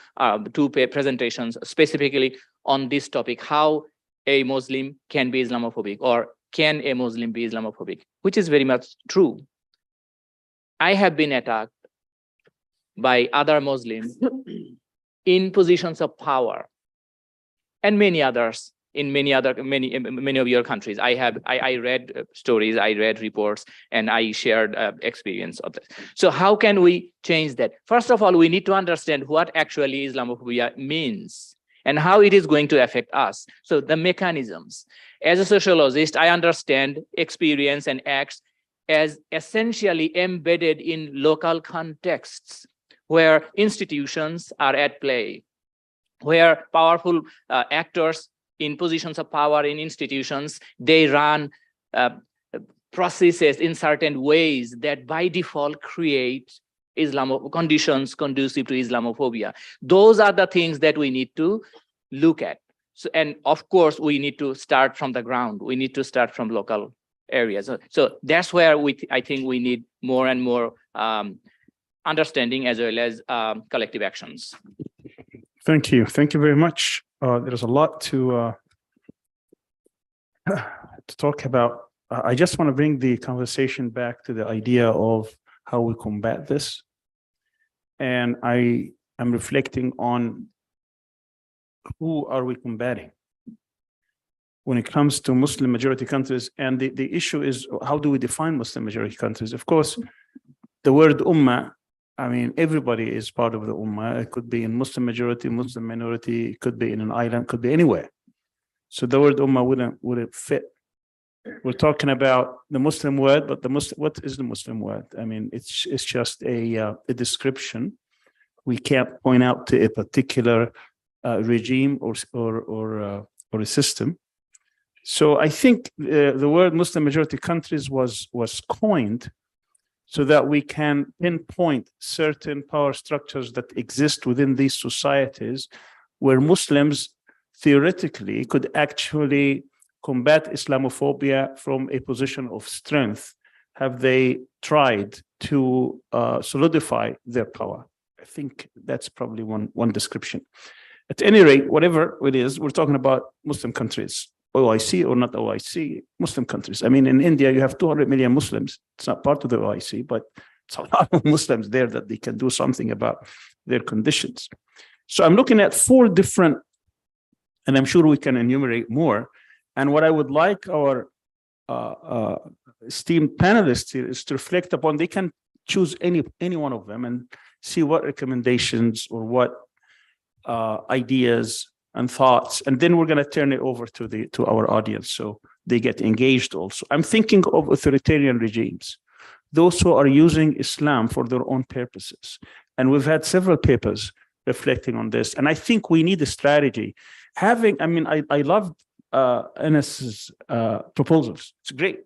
presentations specifically on this topic, how a Muslim can be Islamophobic, or can a Muslim be Islamophobic, which is very much true. I have been attacked by other Muslims in positions of power, and many others in many of your countries. I read stories, I read reports, and I shared experience of this. So how can we change that? First of all, we need to understand what actually Islamophobia means and how it is going to affect us. So the mechanisms. As a sociologist, I understand experience and acts as essentially embedded in local contexts where institutions are at play, where powerful actors in positions of power in institutions, they run processes in certain ways that by default create conditions conducive to Islamophobia. Those are the things that we need to look at. So, and of course, we need to start from the ground. We need to start from local areas. So that's where I think we need more and more understanding as well as collective actions.
Thank you. Thank you very much. There's a lot to talk about. I just want to bring the conversation back to the idea of how we combat this. And I am reflecting on who are we combating when it comes to Muslim majority countries. And the issue is, how do we define Muslim majority countries? Of course, the word ummah, I mean, everybody is part of the ummah. It could be in Muslim majority, Muslim minority, it could be in an island, could be anywhere. So the word ummah wouldn't fit. We're talking about the Muslim word, but what is the Muslim word? I mean, it's just a description. We can't point out to a particular regime or a system. So I think the word Muslim majority countries was coined so that we can pinpoint certain power structures that exist within these societies where Muslims theoretically could actually combat Islamophobia from a position of strength. Have they tried to solidify their power? I think that's probably one description. At any rate, whatever it is, we're talking about Muslim countries, OIC or not OIC, Muslim countries. I mean, in India, you have 200 million Muslims. It's not part of the OIC, but it's a lot of Muslims there that they can do something about their conditions. So I'm looking at 4 different, and I'm sure we can enumerate more. And what I would like our esteemed panelists here is to reflect upon, they can choose any one of them and see what recommendations or what ideas and thoughts, and then we're going to turn it over to our audience so they get engaged also. I'm thinking of authoritarian regimes, those who are using Islam for their own purposes. And we've had several papers reflecting on this. And I think we need a strategy. I love Enes's proposals. It's great.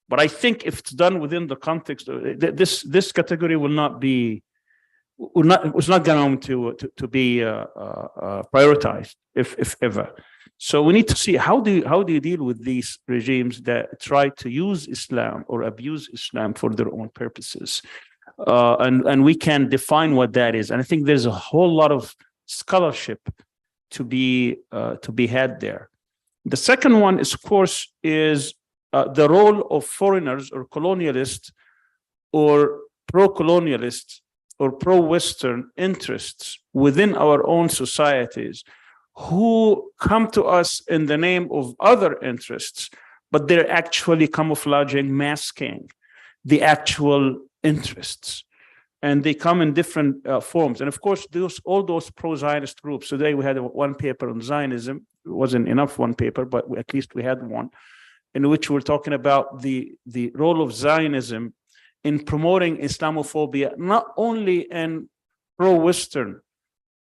But I think if it's done within the context of this category will not be, it's not going to be prioritized if ever. So we need to see how do you deal with these regimes that try to use Islam or abuse Islam for their own purposes, and we can define what that is. And I think there's a whole lot of scholarship to be had there. The second one is, of course, the role of foreigners or colonialists or pro-colonialists or pro-Western interests within our own societies who come to us in the name of other interests, but they're actually camouflaging, masking the actual interests. And they come in different forms. And of course, all those pro-Zionist groups, today we had one paper on Zionism. It wasn't enough one paper, but at least we had one, in which we're talking about the role of Zionism in promoting Islamophobia, not only in pro-Western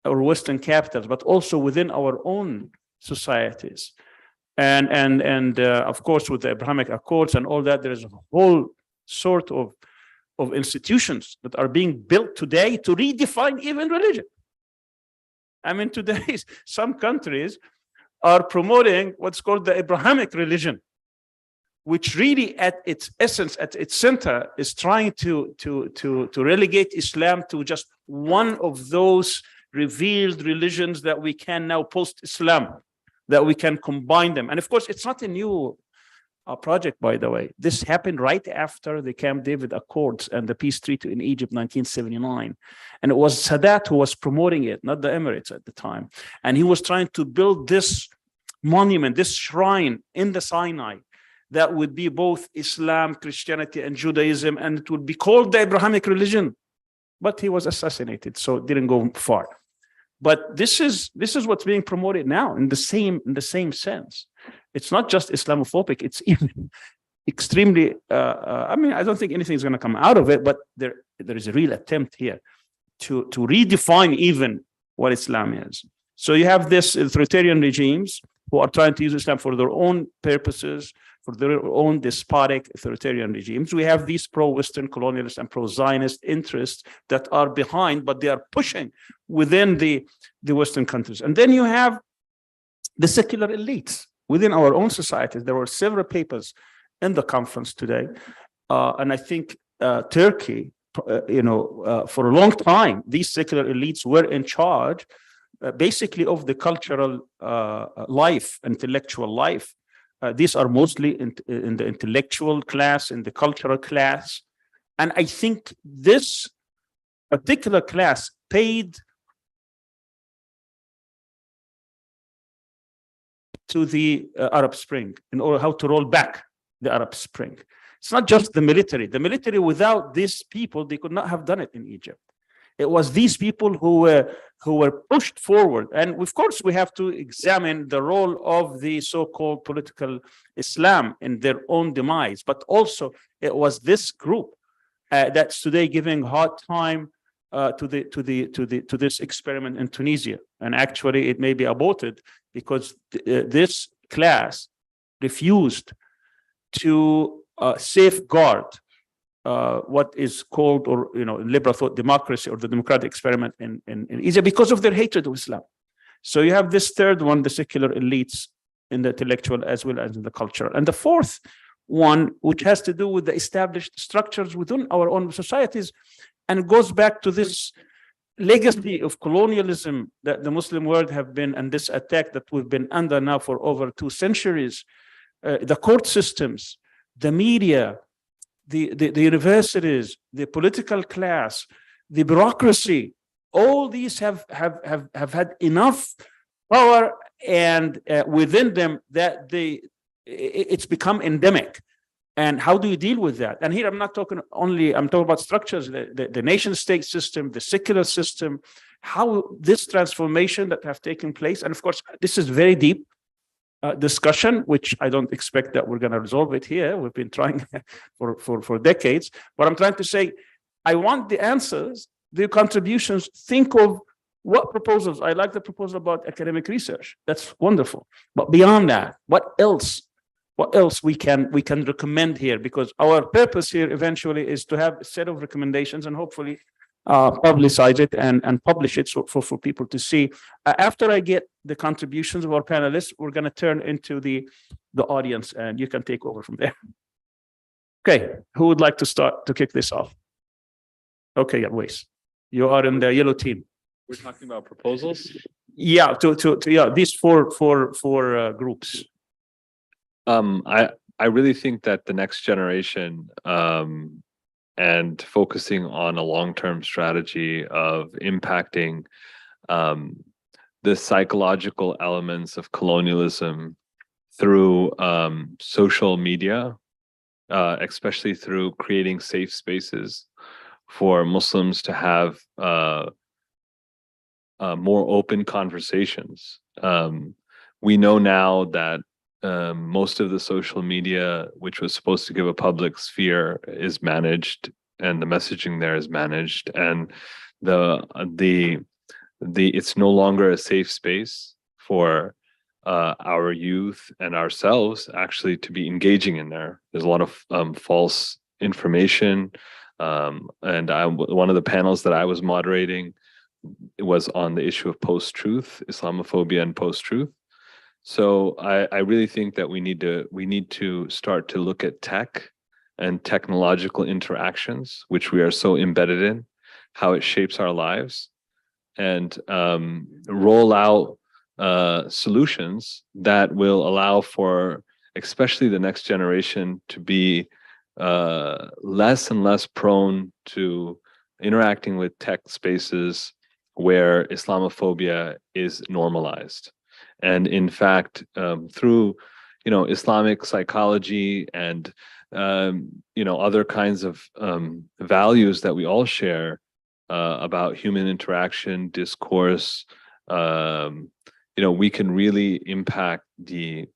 or Western capitals, but also within our own societies. And of course, with the Abrahamic Accords and all that, there is a whole sort of institutions that are being built today to redefine even religion. I mean, today, some countries are promoting what's called the Abrahamic religion, which really at its essence, at its center, is trying to relegate Islam to just one of those revealed religions that we can now post-Islam, that we can combine them. And of course, it's not a new project, by the way. This happened right after the Camp David Accords and the peace treaty in Egypt, 1979. And it was Sadat who was promoting it, not the Emirates at the time. And he was trying to build this monument, this shrine in the Sinai, that would be both Islam, Christianity, and Judaism, and it would be called the Abrahamic religion. But he was assassinated, so it didn't go far. But this is what's being promoted now in the same sense. It's not just Islamophobic; it's even extremely. I don't think anything is going to come out of it, but there is a real attempt here to redefine even what Islam is. So you have this authoritarian regimes who are trying to use Islam for their own purposes, for their own despotic authoritarian regimes. We have these pro-Western colonialist and pro-Zionist interests that are behind, but they are pushing within the Western countries. And then you have the secular elites within our own societies. There were several papers in the conference today. And I think Turkey, for a long time, these secular elites were in charge basically of the cultural life, intellectual life. These are mostly in the intellectual class, in the cultural class. And I think this particular class paid to the Arab Spring in order how to roll back the Arab Spring. It's not just the military. The military, without these people, they could not have done it in Egypt. It was these people who were pushed forward. And of course, we have to examine the role of the so-called political Islam in their own demise. But also, it was this group that's today giving hard time to this experiment in Tunisia. And actually, it may be aborted because this class refused to safeguard what is called, or liberal thought democracy, or the democratic experiment in Egypt, because of their hatred of Islam. So you have this third one, the secular elites in the intellectual as well as in the cultural. And the fourth one, which has to do with the established structures within our own societies, and goes back to this legacy of colonialism that the Muslim world have been, and this attack that we've been under now for over 2 centuries, the court systems, the media, the universities, the political class, the bureaucracy, all these have had enough power and within them that it's become endemic. And how do you deal with that? And here I'm not talking only, I'm talking about structures, the nation state system, the secular system, how this transformation that have taken place. And of course, this is very deep discussion, which I don't expect that we're going to resolve it here. We've been trying for decades. But I'm trying to say, I want the answers, the contributions. Think of what proposals. I like the proposal about academic research. That's wonderful. But beyond that, what else we can recommend here? Because our purpose here eventually is to have a set of recommendations and hopefully publicize it and publish it for people to see. After I get the contributions of our panelists, we're going to turn into the audience, and you can take over from there. Okay, who would like to start to kick this off? Okay, Uveys, you are in the yellow team.
We're talking about proposals.
Yeah, these four groups.
I really think that the next generation and focusing on a long-term strategy of impacting the psychological elements of colonialism through social media, especially through creating safe spaces for Muslims to have more open conversations. We know now that most of the social media, which was supposed to give a public sphere, is managed, and the messaging there is managed, and it's no longer a safe space for our youth and ourselves actually to be engaging in there. There's a lot of false information, and one of the panels that I was moderating was on the issue of post-truth, Islamophobia and post-truth. So I really think that we need to start to look at tech and technological interactions, which we are so embedded in, how it shapes our lives, and roll out solutions that will allow for, especially the next generation, to be less and less prone to interacting with tech spaces where Islamophobia is normalized. And in fact, through Islamic psychology and other kinds of values that we all share about human interaction, discourse, we can really impact the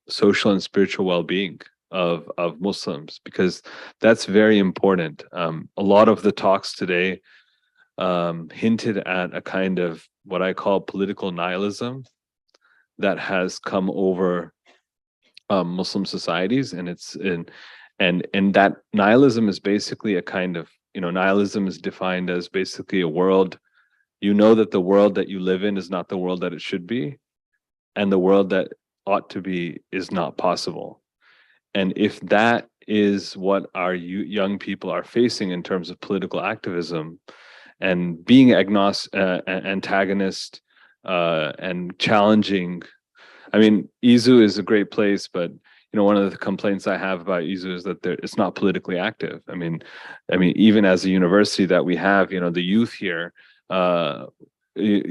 social and spiritual well-being of Muslims, because that's very important. A lot of the talks today hinted at a kind of what I call political nihilism that has come over Muslim societies, and and that nihilism is basically a kind of, nihilism is defined as basically a world, that the world that you live in is not the world that it should be, and the world that ought to be is not possible. And if that is what our young people are facing in terms of political activism, and being antagonist and challenging. I mean, ISU is a great place, but one of the complaints I have about ISU is that it's not politically active. I mean, even as a university that we have, the youth here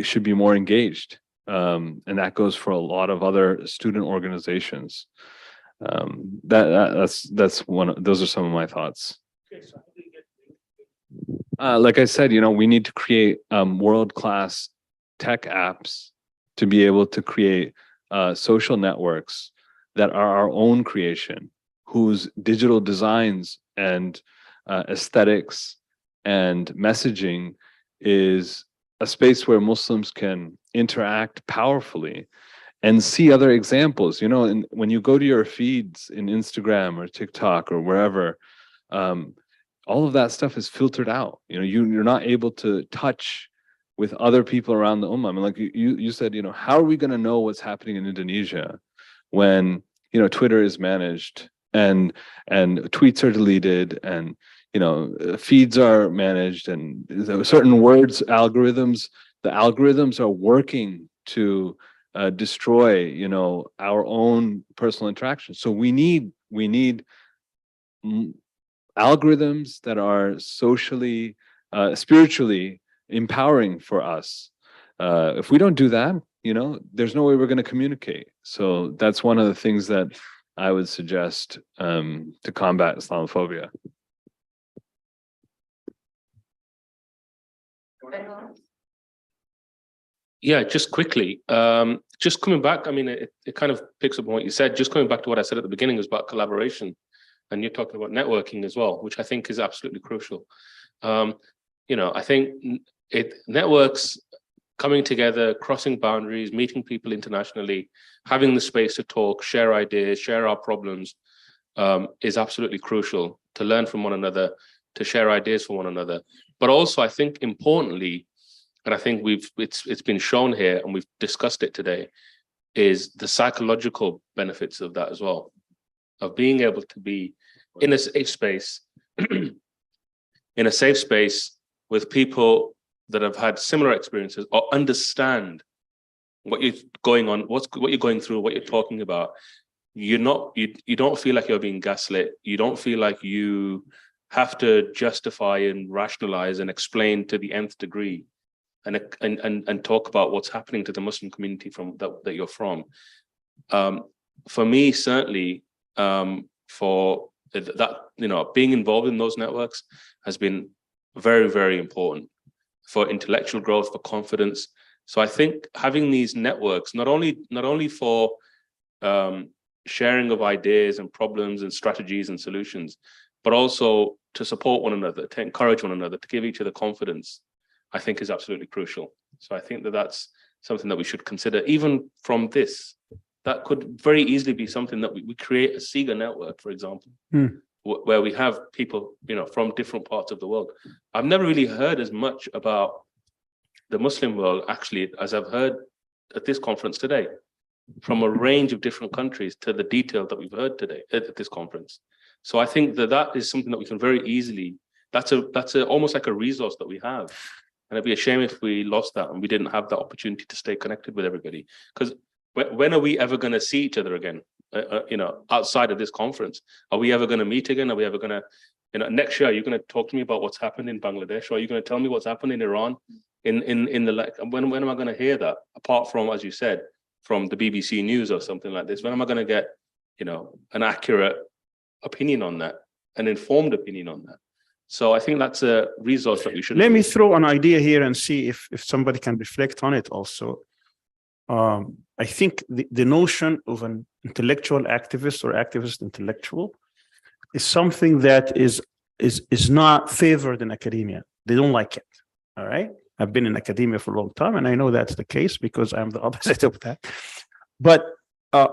should be more engaged, and that goes for a lot of other student organizations. That's one. Those are some of my thoughts. Like I said, we need to create world-class tech apps to be able to create social networks that are our own creation, whose digital designs and aesthetics and messaging is a space where Muslims can interact powerfully and see other examples. When you go to your feeds in Instagram or TikTok or wherever, all of that stuff is filtered out. You know, you're not able to touch with other people around the ummah. I mean, like you said, you know, how are we going to know what's happening in Indonesia when, you know, Twitter is managed and tweets are deleted and, you know, feeds are managed and certain words, algorithms, the algorithms are working to destroy, you know, our own personal interactions. So we need algorithms that are socially, spiritually empowering for us. If we don't do that, you know, there's no way we're going to communicate. So that's one of the things that I would suggest to combat Islamophobia.
Yeah, just quickly, just coming back, I mean, it kind of picks up on what you said, just coming back to what I said at the beginning was about collaboration. And you're talking about networking as well, which I think is absolutely crucial. You know, I think networks coming together, crossing boundaries, meeting people internationally, having the space to talk, share ideas, share our problems, is absolutely crucial to learn from one another, to share ideas from one another. But also, I think importantly, and I think it's been shown here and we've discussed it today, is the psychological benefits of that as well, of being able to be in a safe space, in a safe space with people that have had similar experiences or understand what you're going on, what you're going through, what you're talking about. You don't feel like you're being gaslit. You don't feel like you have to justify and rationalize and explain to the nth degree and talk about what's happening to the Muslim community from that you're from. For me, certainly, for that, you know, being involved in those networks has been very, very important for intellectual growth, for confidence. So I think having these networks, not only for sharing of ideas and problems and strategies and solutions, but also to support one another, to encourage one another, to give each other confidence, I think is absolutely crucial. So I think that that's something that we should consider. Even from this, that could very easily be something that we create a CIGA network, for example, where we have people, you know, from different parts of the world. I've never really heard as much about the Muslim world, actually, as I've heard at this conference today, from a range of different countries to the detail that we've heard today at this conference. So I think that that is something that we can very easily, that's almost like a resource that we have. And it'd be a shame if we lost that and we didn't have that opportunity to stay connected with everybody. Because when are we ever going to see each other again? You know, outside of this conference, are we ever going to meet again? Are we ever going to, you know, next year, are you going to talk to me about what's happened in Bangladesh? Or are you going to tell me what's happened in Iran? When am I going to hear that? Apart from, as you said, from the BBC News or something like this, when am I going to get, you know, an accurate opinion on that, an informed opinion on that? So I think that's a resource that we should.
Let me throw an idea here and see if somebody can reflect on it also. I think the notion of an intellectual activist or activist intellectual is something that is not favored in academia. They don't like it. All right. I've been in academia for a long time, and I know that's the case because I'm the opposite of that. But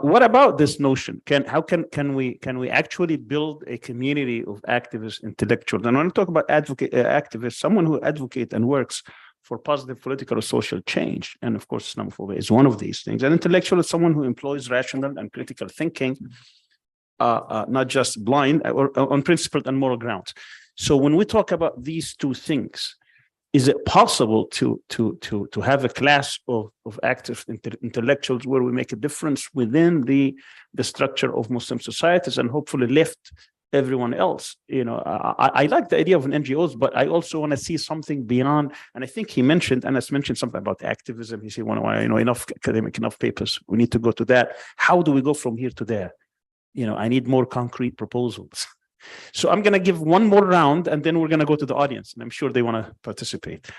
what about this notion? How can we actually build a community of activist intellectuals? And when I talk about activists, someone who advocates and works for positive political or social change, and of course, Islamophobia is one of these things. An intellectual is someone who employs rational and critical thinking, not just blind or on principled and moral grounds. So when we talk about these two things, is it possible to have a class of active intellectuals where we make a difference within the structure of Muslim societies and hopefully lift everyone else? You know, I like the idea of an NGOs, but I also want to see something beyond. And I think Enes mentioned something about activism. He said, enough academic, enough papers. We need to go to that. How do we go from here to there? You know, I need more concrete proposals. So I'm going to give one more round and then we're going to go to the audience, and I'm sure they want to participate.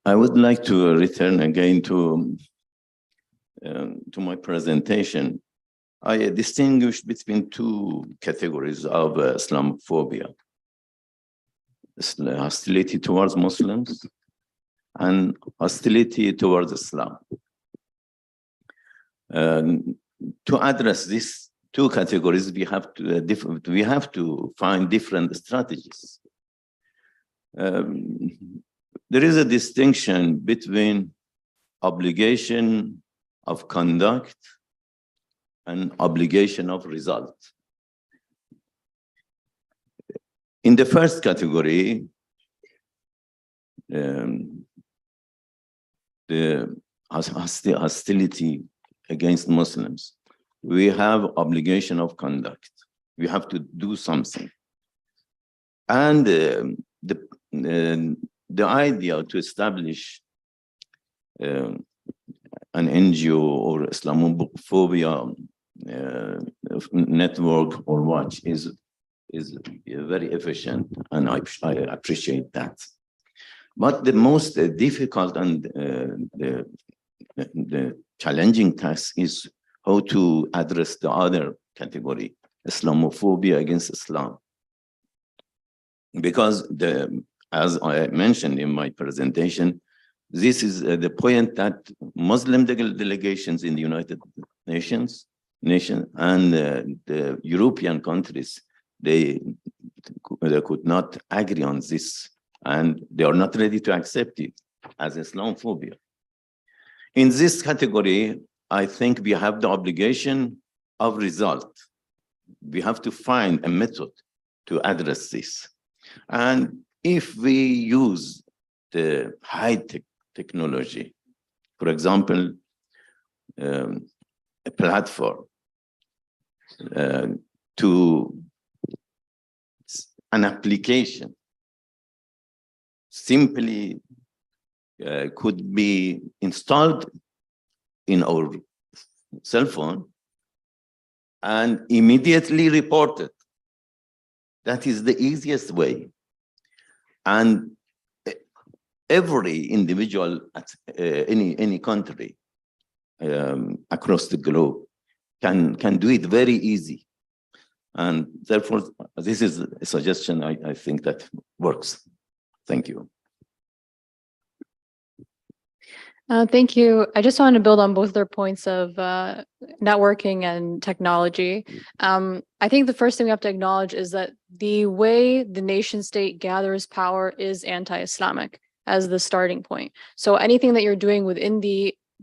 I would like to return again to my presentation. I distinguish between two categories of Islamophobia: hostility towards Muslims and hostility towards Islam. To address these two categories, we have to find different strategies. There is a distinction between obligation of conduct and obligation of result. In the first category, the hostility against Muslims, we have obligation of conduct. We have to do something. And the idea to establish an NGO or Islamophobia network or watch is very efficient, and I appreciate that. But the most difficult and the challenging task is how to address the other category, Islamophobia against Islam. Because as I mentioned in my presentation, this is the point that Muslim delegations in the United Nations and the European countries, they could not agree on this, and they are not ready to accept it as Islamophobia. In this category, I think we have the obligation of result. We have to find a method to address this. And if we use the high-tech technology, for example, a platform to an application simply could be installed in our cell phone and immediately reported. That is the easiest way. And every individual at any country across the globe can do it very easy. And therefore, this is a suggestion I think that works. Thank you.
Thank you. I just wanted to build on both their points of networking and technology. I think the first thing we have to acknowledge is that the way the nation state gathers power is anti-Islamic as the starting point. So anything that you're doing within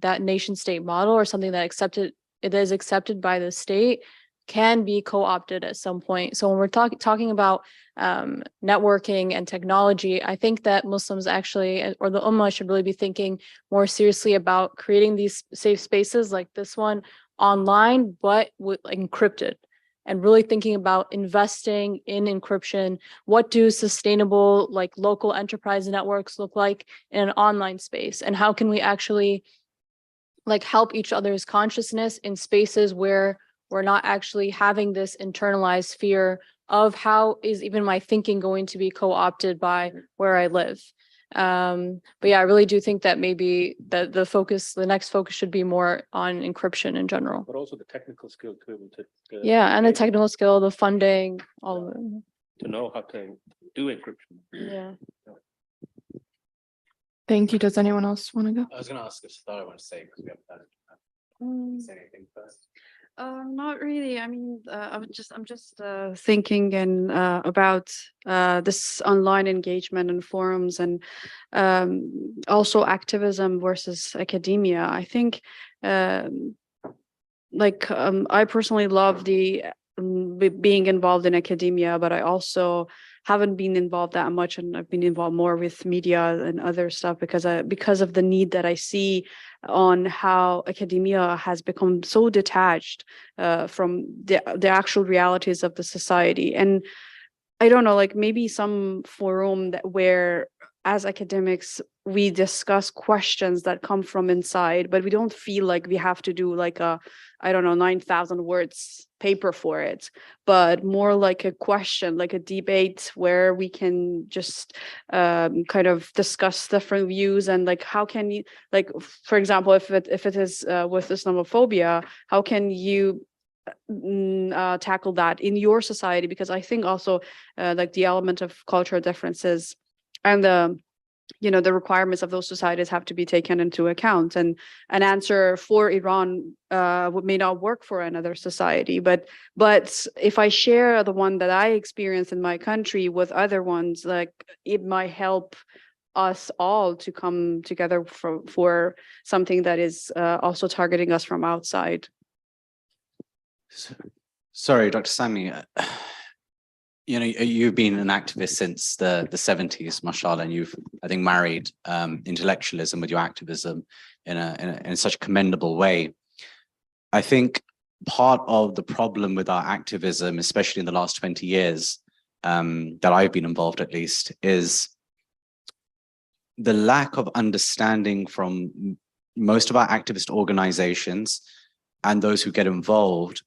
that nation state model or something that is accepted by the state can be co-opted at some point. So when we're talking about networking and technology, I think that Muslims actually, or the Ummah, should really be thinking more seriously about creating these safe spaces like this one online, but encrypted, and really thinking about investing in encryption. What do sustainable local enterprise networks look like in an online space? And how can we actually help each other's consciousness in spaces where we're not actually having this internalized fear of how is even my thinking going to be co-opted by where I live. But yeah, I really do think that maybe the next focus should be more on encryption in general.
But also the technical skill to be able to
yeah, and the technical skill, the funding, all of it.
to know how to do encryption.
Yeah.
Thank you. Does anyone else want to go?
I was going to ask if Setareh wanted to say, because we haven't done it. Say anything first.
Not really. I mean, I'm just thinking and about this online engagement and forums, and also activism versus academia. I think, I personally love the being involved in academia, but I also haven't been involved that much, and I've been involved more with media and other stuff because of the need that I see on how academia has become so detached from the actual realities of the society. And I don't know, maybe some forum where as academics we discuss questions that come from inside, but we don't feel like we have to do 9,000 words paper for it, but more like a question, like a debate where we can just kind of discuss different views, and how can you, for example, if it is with Islamophobia, how can you tackle that in your society? Because I think also the element of cultural differences and the the requirements of those societies have to be taken into account. And an answer for Iran may not work for another society. But if I share the one that I experienced in my country with other ones, like it might help us all to come together for something that is also targeting us from outside.
Sorry, Dr. Sami. You've been an activist since the 70s, mashallah, and you've, I think, married intellectualism with your activism in such a commendable way. I think part of the problem with our activism, especially in the last 20 years, that I've been involved at least, is the lack of understanding from most of our activist organizations and those who get involved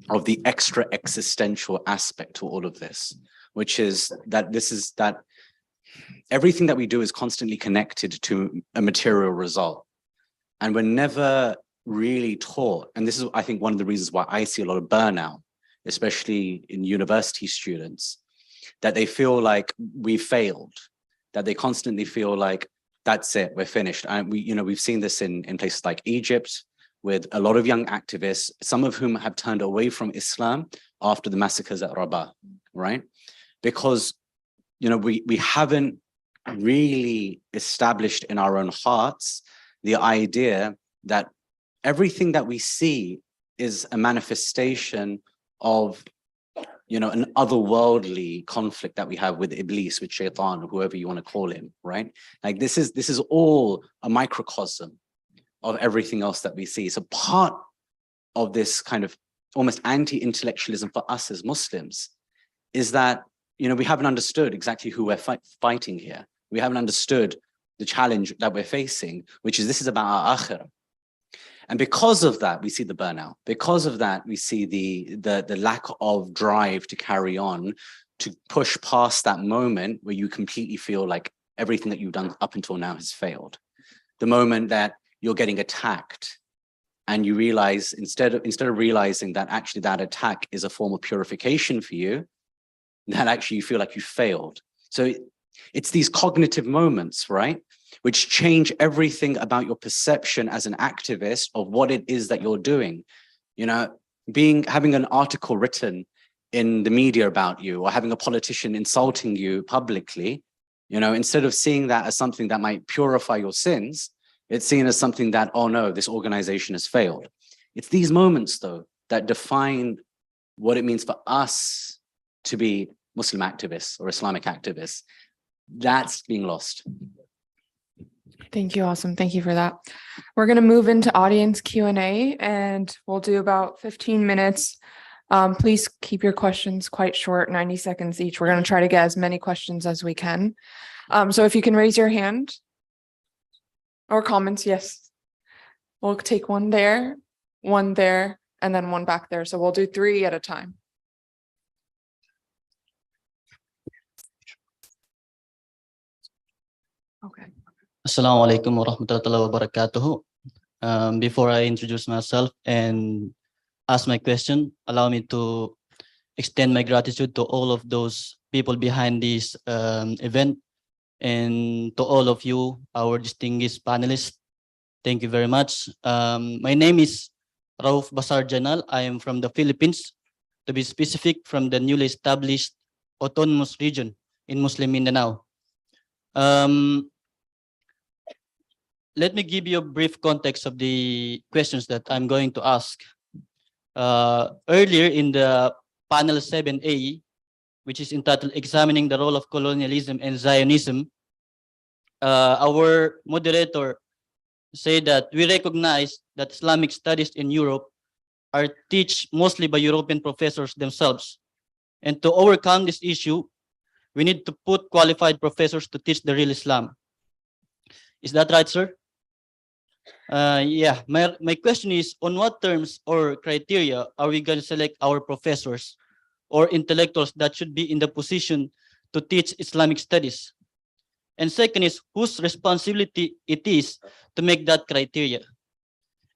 of the extra existential aspect to all of this, which is that everything that we do is constantly connected to a material result. And we're never really taught, and this is, I think, one of the reasons why I see a lot of burnout, especially in university students, that they feel like we failed, that they constantly feel like, that's it, we're finished. And we've seen this in places like Egypt, with a lot of young activists, some of whom have turned away from Islam after the massacres at Rabah, right? Because, we haven't really established in our own hearts the idea that everything that we see is a manifestation of, an otherworldly conflict that we have with Iblis, with Shaitan, or whoever you want to call him, right? Like this is all a microcosm of everything else that we see. So part of this kind of almost anti-intellectualism for us as Muslims is that, we haven't understood exactly who we're fighting here. We haven't understood the challenge that we're facing, which is this is about our akhirah. And because of that, we see the burnout. Because of that, we see the lack of drive to carry on, to push past that moment where you completely feel like everything that you've done up until now has failed. The moment that you're getting attacked and you realize, instead of realizing that actually that attack is a form of purification for you, that actually you feel like you failed. So it's these cognitive moments, right, which change everything about your perception as an activist of what it is that you're doing. Having an article written in the media about you, or having a politician insulting you publicly, instead of seeing that as something that might purify your sins, it's seen as something that, oh no, this organization has failed. It's these moments, though, that define what it means for us to be Muslim activists or Islamic activists. That's being lost.
Thank you, Asim. Thank you for that. We're going to move into audience Q&A, and we'll do about 15 minutes. Please keep your questions quite short, 90 seconds each. We're going to try to get as many questions as we can. So if you can raise your hand. Or comments, yes. We'll take one there, and then one back there. So we'll do 3 at a time. Okay.
Assalamu alaikum wa rahmatullahi wa barakatuh. Before I introduce myself and ask my question, allow me to extend my gratitude to all of those people behind this event, and to all of you, our distinguished panelists. Thank you very much. My name is Rauf Basar Janal. I am from the Philippines, to be specific, from the newly established autonomous region in Muslim Mindanao. Let me give you a brief context of the questions that I'm going to ask. Earlier in the panel 7A, which is entitled Examining the Role of Colonialism and Zionism, our moderator said that we recognize that Islamic studies in Europe are taught mostly by European professors themselves. And to overcome this issue, we need to put qualified professors to teach the real Islam. Is that right, sir? Yeah, my question is, on what terms or criteria are we going to select our professors or intellectuals that should be in the position to teach Islamic studies? And second is, whose responsibility it is to make that criteria?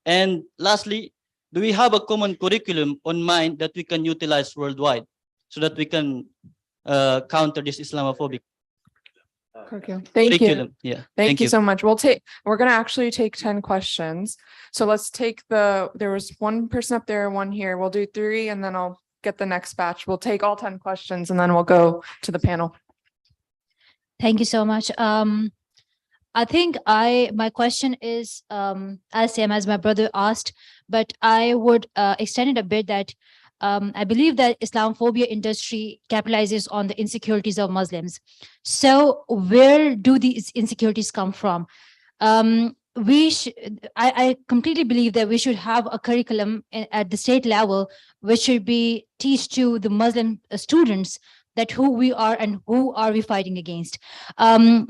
And lastly, do we have a common curriculum on mind that we can utilize worldwide so that we can counter this Islamophobic?
curriculum. Thank you.
curriculum. Yeah.
Thank you so much. We're gonna actually take 10 questions. So let's take there was one person up there, one here. We'll do 3 and then I'll get the next batch. We'll take all 10 questions and then we'll go to the panel.
Thank you so much. I think my question is as same as my brother asked, but I would extend it a bit that I believe that Islamophobia industry capitalizes on the insecurities of Muslims. So where do these insecurities come from? I completely believe that we should have a curriculum at the state level, which should be teach to the Muslim students that who we are and who are we fighting against.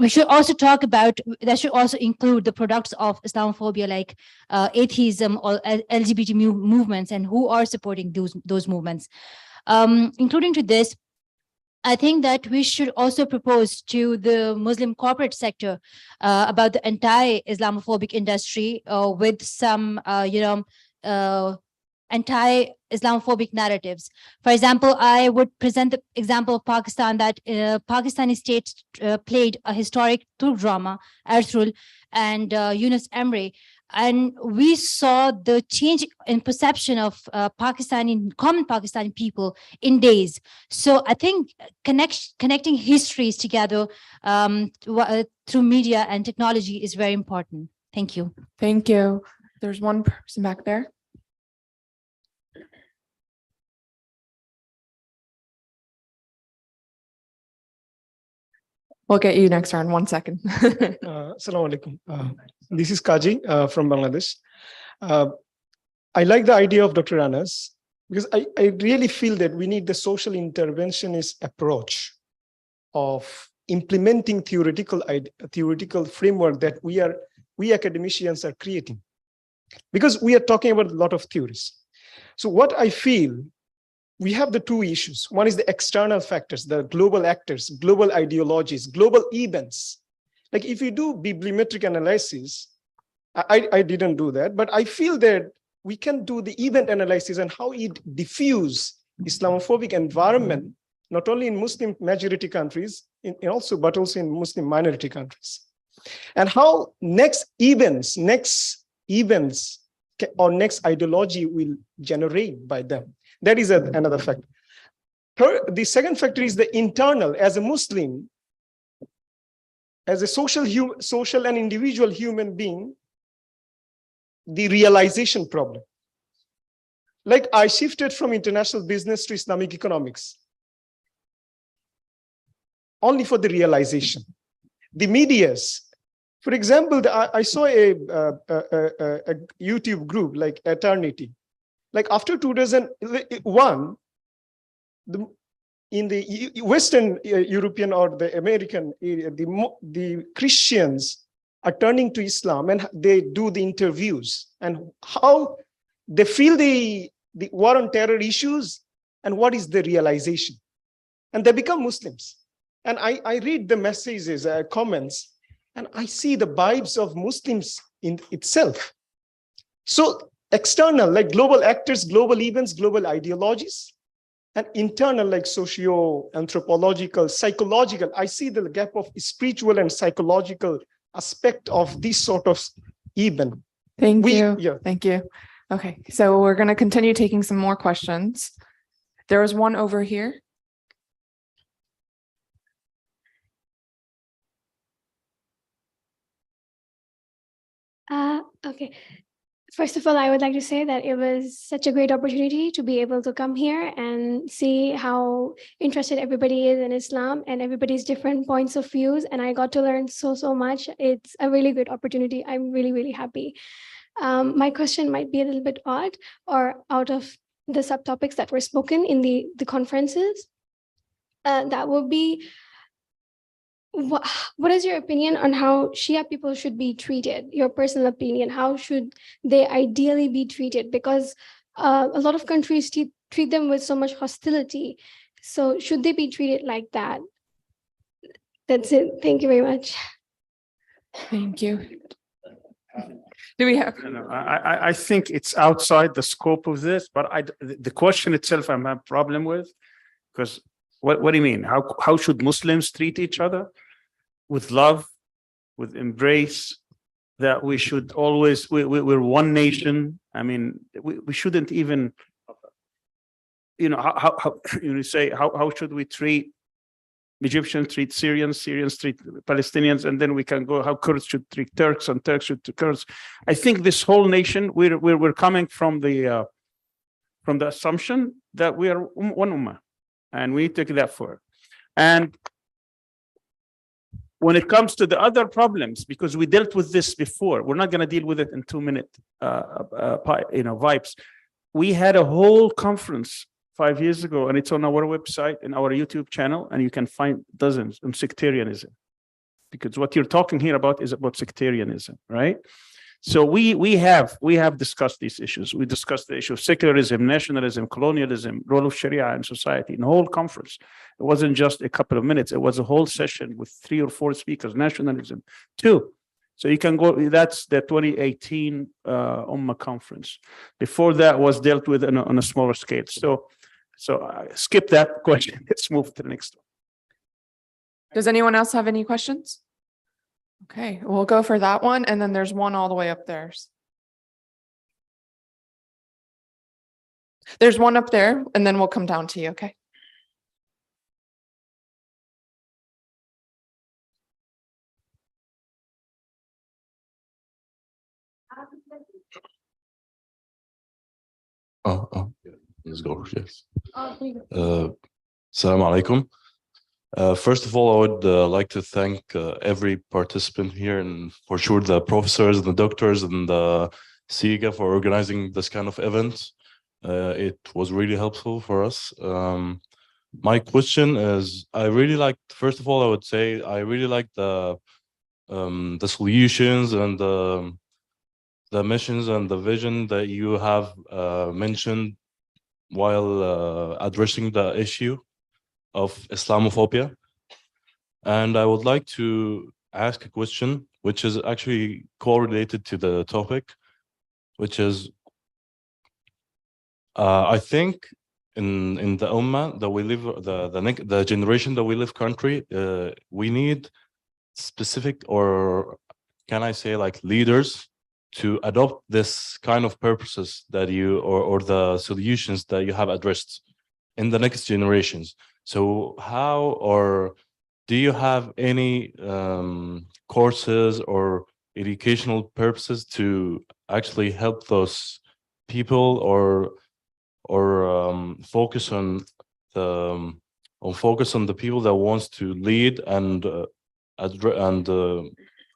We should also talk about, that should also include the products of Islamophobia like atheism or LGBT movements and who are supporting those movements. Including to this, I think that we should also propose to the Muslim corporate sector about the anti-Islamophobic industry with some, anti-Islamophobic narratives. For example, I would present the example of Pakistan that Pakistani state played a historic Turk drama, Ertuğrul and Yunus Emre. And we saw the change in perception of common Pakistani people in days. So I think connecting histories together through media and technology is very important. Thank you.
Thank you. There's one person back there. We'll get you next round. 1 second.
Assalamu alaikum. This is Kaji from Bangladesh. I like the idea of Dr. Anas because I really feel that we need the social interventionist approach of implementing theoretical framework that we academicians are creating. Because we are talking about a lot of theories. So what I feel, we have the 2 issues. One is the external factors, the global actors, global ideologies, global events. Like if you do bibliometric analysis, I didn't do that, but I feel that we can do the event analysis and how it diffuse Islamophobic environment, not only in Muslim majority countries, but also in Muslim minority countries. And how next events or next ideology will generate by them. That is another factor. The second factor is the internal. As a Muslim, as a social and individual human being, the realization problem. Like I shifted from international business to Islamic economics, only for the realization. The medias, for example, I saw a YouTube group like Eternity. Like after 2001, in the Western European or the American area, the Christians are turning to Islam and they do the interviews and how they feel the war on terror issues and what is the realization. And they become Muslims. And I read the messages, comments, and I see the vibes of Muslims in itself. So external, like global actors, global events, global ideologies, and internal, like socio-anthropological, psychological. I see the gap of spiritual and psychological aspect of this sort of event.
Thank you. Yeah. Thank you. Okay, so we're going to continue taking some more questions. There was one over here.
Okay. First of all, I would like to say that it was such a great opportunity to be able to come here and see how interested everybody is in Islam and everybody's different points of views. And I got to learn so much. It's a really good opportunity. I'm really happy. My question might be a little bit odd or out of the subtopics that were spoken in the conferences. That would be, what is your opinion on how Shia people should be treated? Your personal opinion, how should they ideally be treated? Because a lot of countries treat them with so much hostility. So should they be treated like that? That's it. Thank you very much.
Thank you. Do we have?
I think it's outside the scope of this, but the question itself I have a problem with, because what do you mean? How should Muslims treat each other? with love, with embrace, that we should always, we're one nation. I mean, we shouldn't even, how you say, how should we treat Egyptians, treat Syrians, Syrians treat Palestinians, and then we can go how Kurds should treat Turks and Turks should treat Kurds. I think this whole nation, we're coming from the assumption that we are one ummah, and we take that forward. And when it comes to the other problems, because we dealt with this before, we're not going to deal with it in 2-minute vibes. We had a whole conference 5 years ago, and it's on our website and our YouTube channel, and you can find dozens on sectarianism, because what you're talking here about is about sectarianism, right? So we have discussed these issues. We discussed the issue of secularism, nationalism, colonialism, role of Sharia in society in the whole conference. It wasn't just a couple of minutes. It was a whole session with 3 or 4 speakers, nationalism too. So you can go, that's the 2018 Ummah conference. Before that was dealt with on a smaller scale. So skip that question. Let's move to the next one.
Does anyone else have any questions? Okay, we'll go for that one. And then there's one all the way up there. There's one up there, and then we'll come down to you, okay?
Let's go, yes. Assalamu alaikum. First of all, I would like to thank every participant here, and for sure the professors and the doctors and the CIGA for organizing this kind of event. It was really helpful for us. My question is, first of all, I would say I really like the solutions and the missions and the vision that you have mentioned while addressing the issue of Islamophobia. And I would like to ask a question which is actually correlated to the topic, which is I think in the Ummah that we live, the generation that we live country, we need specific, or can I say like leaders, to adopt this kind of purposes that you, or the solutions that you have addressed in the next generations. So how, or do you have any courses or educational purposes to actually help those people, or focus on the people that wants to lead and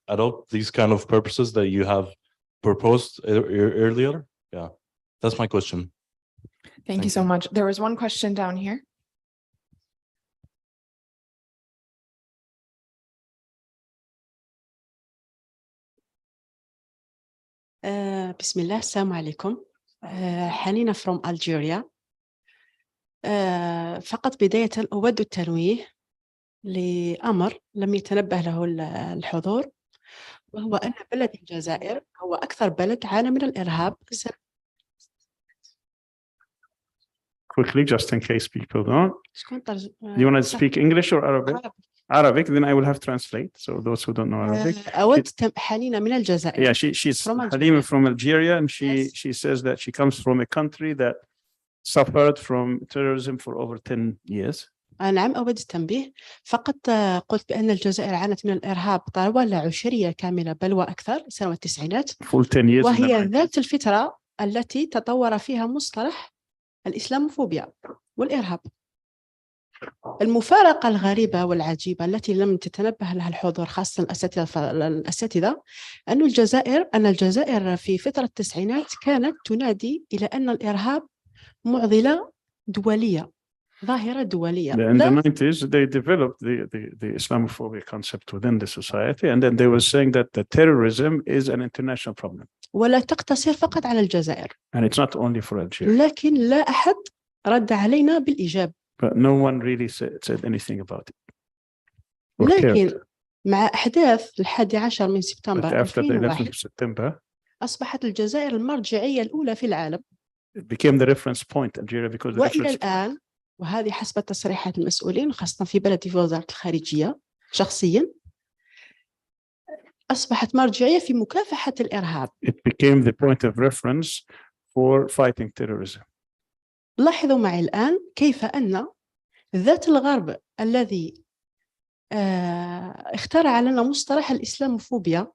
adopt these kind of purposes that you have proposed earlier? Yeah, that's my question.
Thank you so much. There was one question down here.
Bismillah, Assalamu alaikum. حنينة from Algeria. فقط بداية أود التنويه لأمر لم يتنبه له الحضور، وهو أن بلد الجزائر هو أكثر بلد عانى من الإرهاب.
Quickly, just in case people don't. You want to speak English or Arabic? Arabic, then I will have translate. So those who don't know Arabic.
أود حنينة من الجزائر.
Yeah, she's Halima from Algeria, and she says that she comes from a country that suffered from terrorism for over 10 years.
نعم، أود التنبيه. فقط قلت بأن الجزائر عانت من الإرهاب طوال عشرية كاملة، بل وأكثر، سنوات التسعينات، وهي ذات الفترة التي تطور فيها مصطلح الإسلاموفوبيا والإرهاب. المفارقة الغريبة والعجيبة التي لم تتنبه لها الحضور، خاصة الأساتذة، أن الجزائر في فترة التسعينات كانت تنادي إلى أن الإرهاب معضلة دولية، ظاهرة دولية.
In the 90s, they developed the Islamophobia concept within the society, and then they were saying that the terrorism is an international problem.
ولا تقتصر فقط على الجزائر.
And it's not only for Algeria.
لكن لا أحد رد علينا بالإيجاب.
But no one really said anything about it.
لكن مع أحداث 11 من سبتمبر
after the 11th of September,
أصبحت الجزائر المرجعية الأولى في العالم.
It became the reference point, Algeria, because the
وإلى الآن، وهذه حسب تصريحات المسؤولين خاصة في بلدي في وزارة الخارجية شخصيا، أصبحت مرجعية في مكافحة الإرهاب.
It became the point of reference for fighting terrorism.
لاحظوا معي الآن كيف أن ذات الغرب الذي اخترع لنا مصطلح الإسلاموفوبيا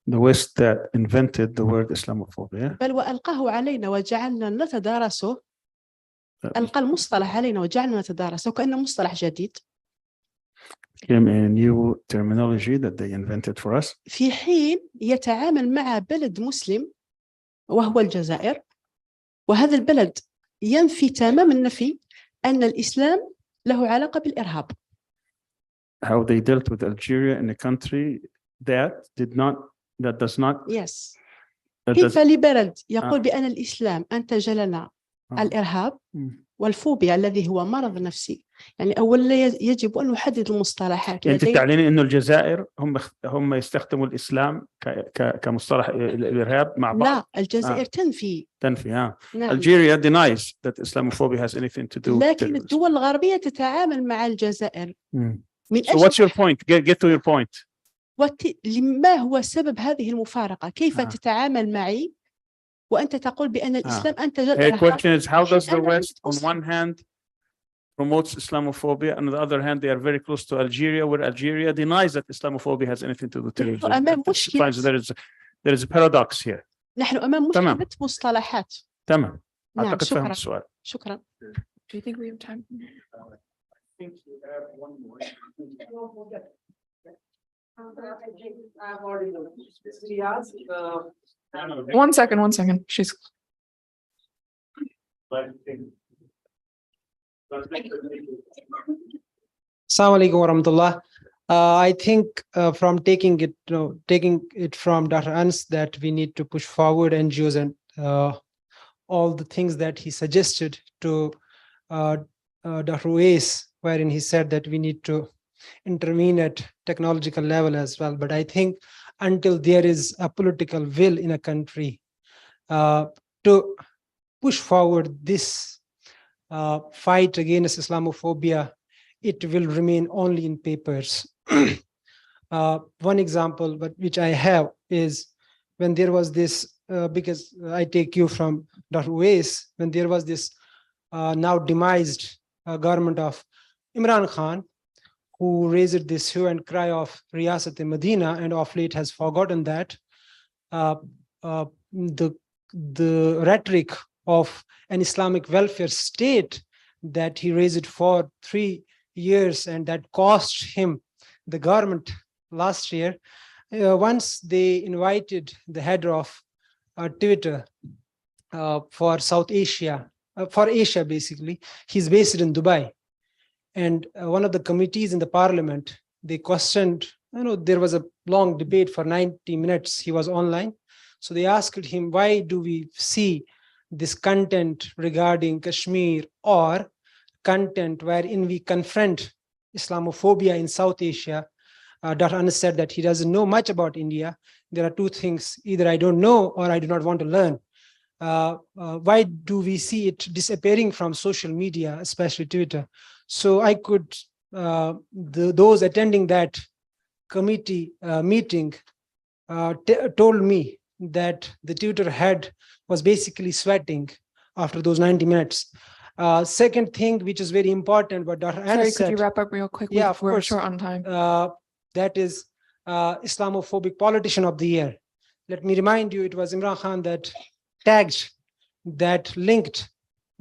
The West that invented the word Islamophobia.
بل وألقاه علينا وجعلنا نتدارسه، ألقى المصطلح علينا وجعلنا نتدارسه كأنه مصطلح جديد.
Became a new terminology that they invented for us.
في حين يتعامل مع بلد مسلم وهو الجزائر، وهذا البلد ينفي تمام النفي أن الإسلام له علاقة بالإرهاب.
How they dealt with Algeria in a country that does not.
Yes. كيف لبلد يقول بأن الإسلام أنتج لنا الإرهاب والفوبيا الذي هو مرض نفسي. يعني أولا يجب أن نحدد المصطلحات.
أنت تعلنين إنه الجزائر هم يستخدموا الإسلام كمصطلح الإرهاب مع بعض.
لا، الجزائر تنفي.
نعم.
Algeria
denies that Islamophobia has anything to do with
لكن الدول الغربية تتعامل مع الجزائر.
So what's your point? Get to your point.
ما هو سبب هذه المفارقة؟ كيف تتعامل معي وأنت تقول بأن الإسلام أنتج الإرهاب؟
The question is, how does the West on one hand promotes Islamophobia, and on the other hand they are very close to Algeria, where Algeria denies that Islamophobia has anything to do with terrorism.
أمام مشكلة.
There is a paradox here.
نحن أمام مشكلة مصطلحات.
تمام.
نعم،
أعتقد
شكرا.
فهمت السؤال.
شكرا.
Do you think we have time?
I think we have one more.
One second. She's.
Assalamu alaikum warahmatullah. I think from taking it from Dr. Anas that we need to push forward NGOs and all the things that he suggested to Dr. Uveys, wherein he said that we need to intervene at technological level as well. But I think until there is a political will in a country to push forward this fight against Islamophobia, it will remain only in papers. One example, but which I have, is when there was this, because I take you from Dr. Uveys, when there was this now demised government of Imran Khan, who raised this hue and cry of Riyasat-e-Medina, and of late has forgotten that the rhetoric of an Islamic welfare state that he raised for 3 years, and that cost him the government last year. Once they invited the head of Twitter for South Asia, for Asia basically, he's based in Dubai. And one of the committees in the parliament, they questioned, there was a long debate for 90 minutes, he was online. So they asked him, why do we see this content regarding Kashmir or content wherein we confront Islamophobia in South Asia? Dr. Anas said that he doesn't know much about India. There are two things: either I don't know or I do not want to learn. Why do we see it disappearing from social media, especially Twitter? So I could, those attending that committee meeting told me that the Twitter head was basically sweating after those 90 minutes. Second thing, which is very important, but Dr. Anas
Sorry,
said,
could you wrap up real quick?
Yeah, of
We're
course.
short on time.
That is Islamophobic politician of the year. Let me remind you, it was Imran Khan that tagged, that linked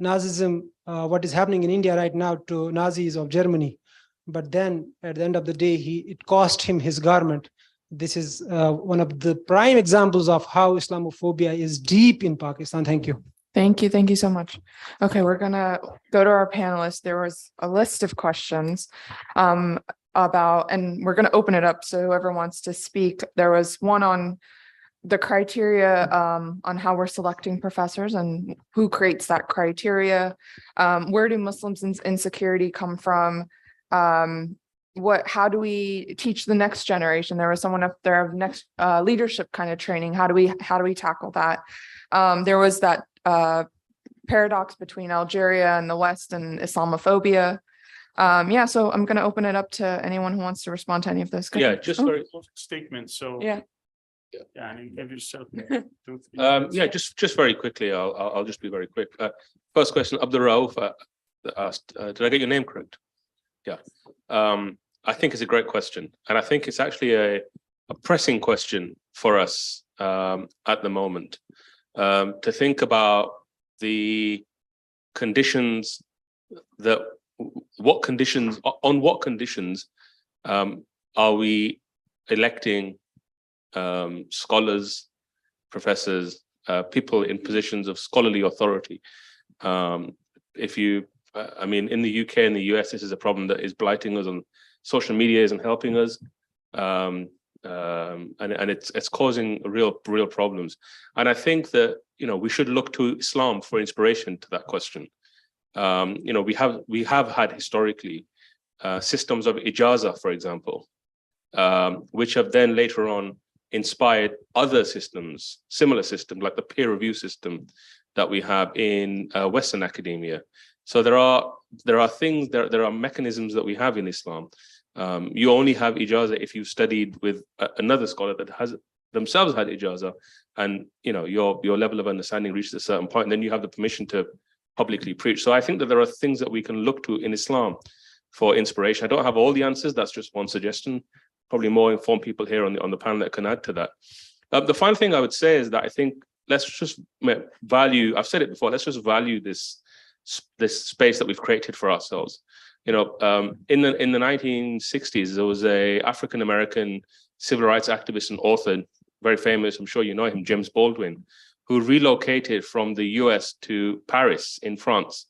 Nazism, what is happening in India right now, to Nazis of Germany. But then at the end of the day, it cost him his garment. This is one of the prime examples of how Islamophobia is deep in Pakistan. Thank you.
Thank you so much. Okay, we're gonna go to our panelists. There was a list of questions about, and we're gonna open it up so whoever wants to speak. There was one on the criteria on how we're selecting professors and who creates that criteria. Where do Muslims insecurity come from? How do we teach the next generation? There was someone up there of next leadership kind of training. How do we tackle that? There was that paradox between Algeria and the West and Islamophobia. Yeah, so I'm going to open it up to anyone who wants to respond to any of those. Go
Yeah,
ahead.
just
Oh,
very
Statement, so.
Yeah.
Yeah, and give yourself.
yeah, just very quickly. I'll just be very quick. First question, Abdul Rauf asked, did I get your name correct? Yeah. I think it's a great question, and I think it's actually a pressing question for us at the moment, to think about the conditions that on what conditions are we electing scholars, professors, people in positions of scholarly authority. If you, I mean, in the UK and the US, this is a problem that is blighting us on social media, isn't helping us, and it's causing real problems. And I think that, you know, we should look to Islam for inspiration to that question. You know, we have had historically systems of ijaza, for example, which have then later on inspired other systems, similar systems like the peer review system that we have in Western academia. So there are things, there are mechanisms that we have in Islam. You only have ijaza if you've studied with another scholar that has themselves had ijaza, and you know your level of understanding reaches a certain point, and then you have the permission to publicly preach. So I think that there are things that we can look to in Islam for inspiration. I don't have all the answers. That's just one suggestion. Probably more informed people here on the panel that can add to that. The final thing I would say is that I think let's just value, I've said it before, let's just value this space that we've created for ourselves. You know, in the 1960s, there was a African-American civil rights activist and author, very famous, I'm sure you know him, James Baldwin, who relocated from the US to Paris in France.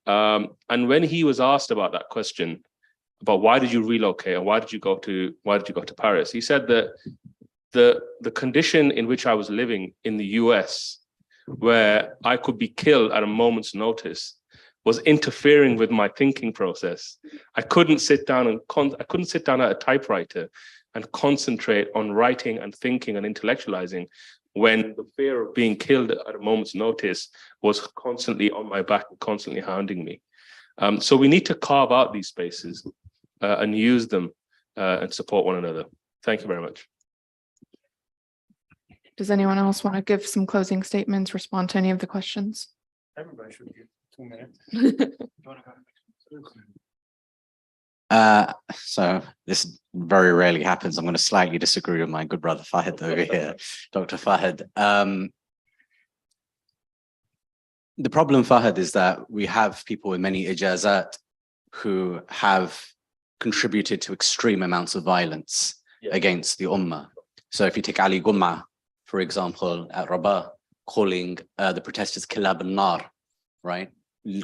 And when he was asked about that question, about why did you relocate and why did you go to Paris, he said that the condition in which I was living in the US, where I could be killed at a moment's notice, was interfering with my thinking process. I couldn't sit down at a typewriter and concentrate on writing and thinking and intellectualizing when the fear of being killed at a moment's notice was constantly on my back and constantly hounding me. So we need to carve out these spaces and use them and support one another. Thank you very much.
Does anyone else want to give some closing statements, respond to any of the questions?
Everybody should give 2 minutes.
So this very rarely happens. I'm going to slightly disagree with my good brother Fahid over here, Dr. Fahid. The problem, Fahid, is that we have people with many ijazat who have contributed to extreme amounts of violence against the ummah. So if you take Ali Gumma, for example, at Rabah, calling the protesters Kilab al-Nar, right?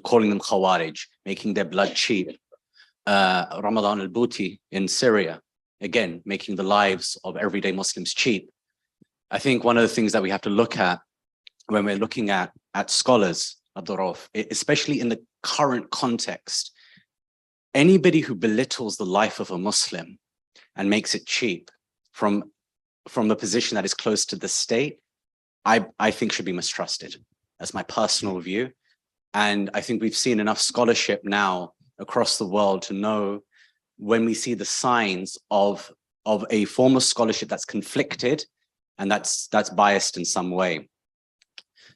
Calling them Khawarij, making their blood cheap. Ramadan al-Bouti in Syria, again, making the lives of everyday Muslims cheap. I think one of the things that we have to look at when we're looking at scholars, Abdul Rauf, especially in the current context, anybody who belittles the life of a Muslim and makes it cheap from a position that is close to the state, I think should be mistrusted. That's my personal view. And I think we've seen enough scholarship now across the world to know when we see the signs of a form of scholarship that's conflicted and that's biased in some way.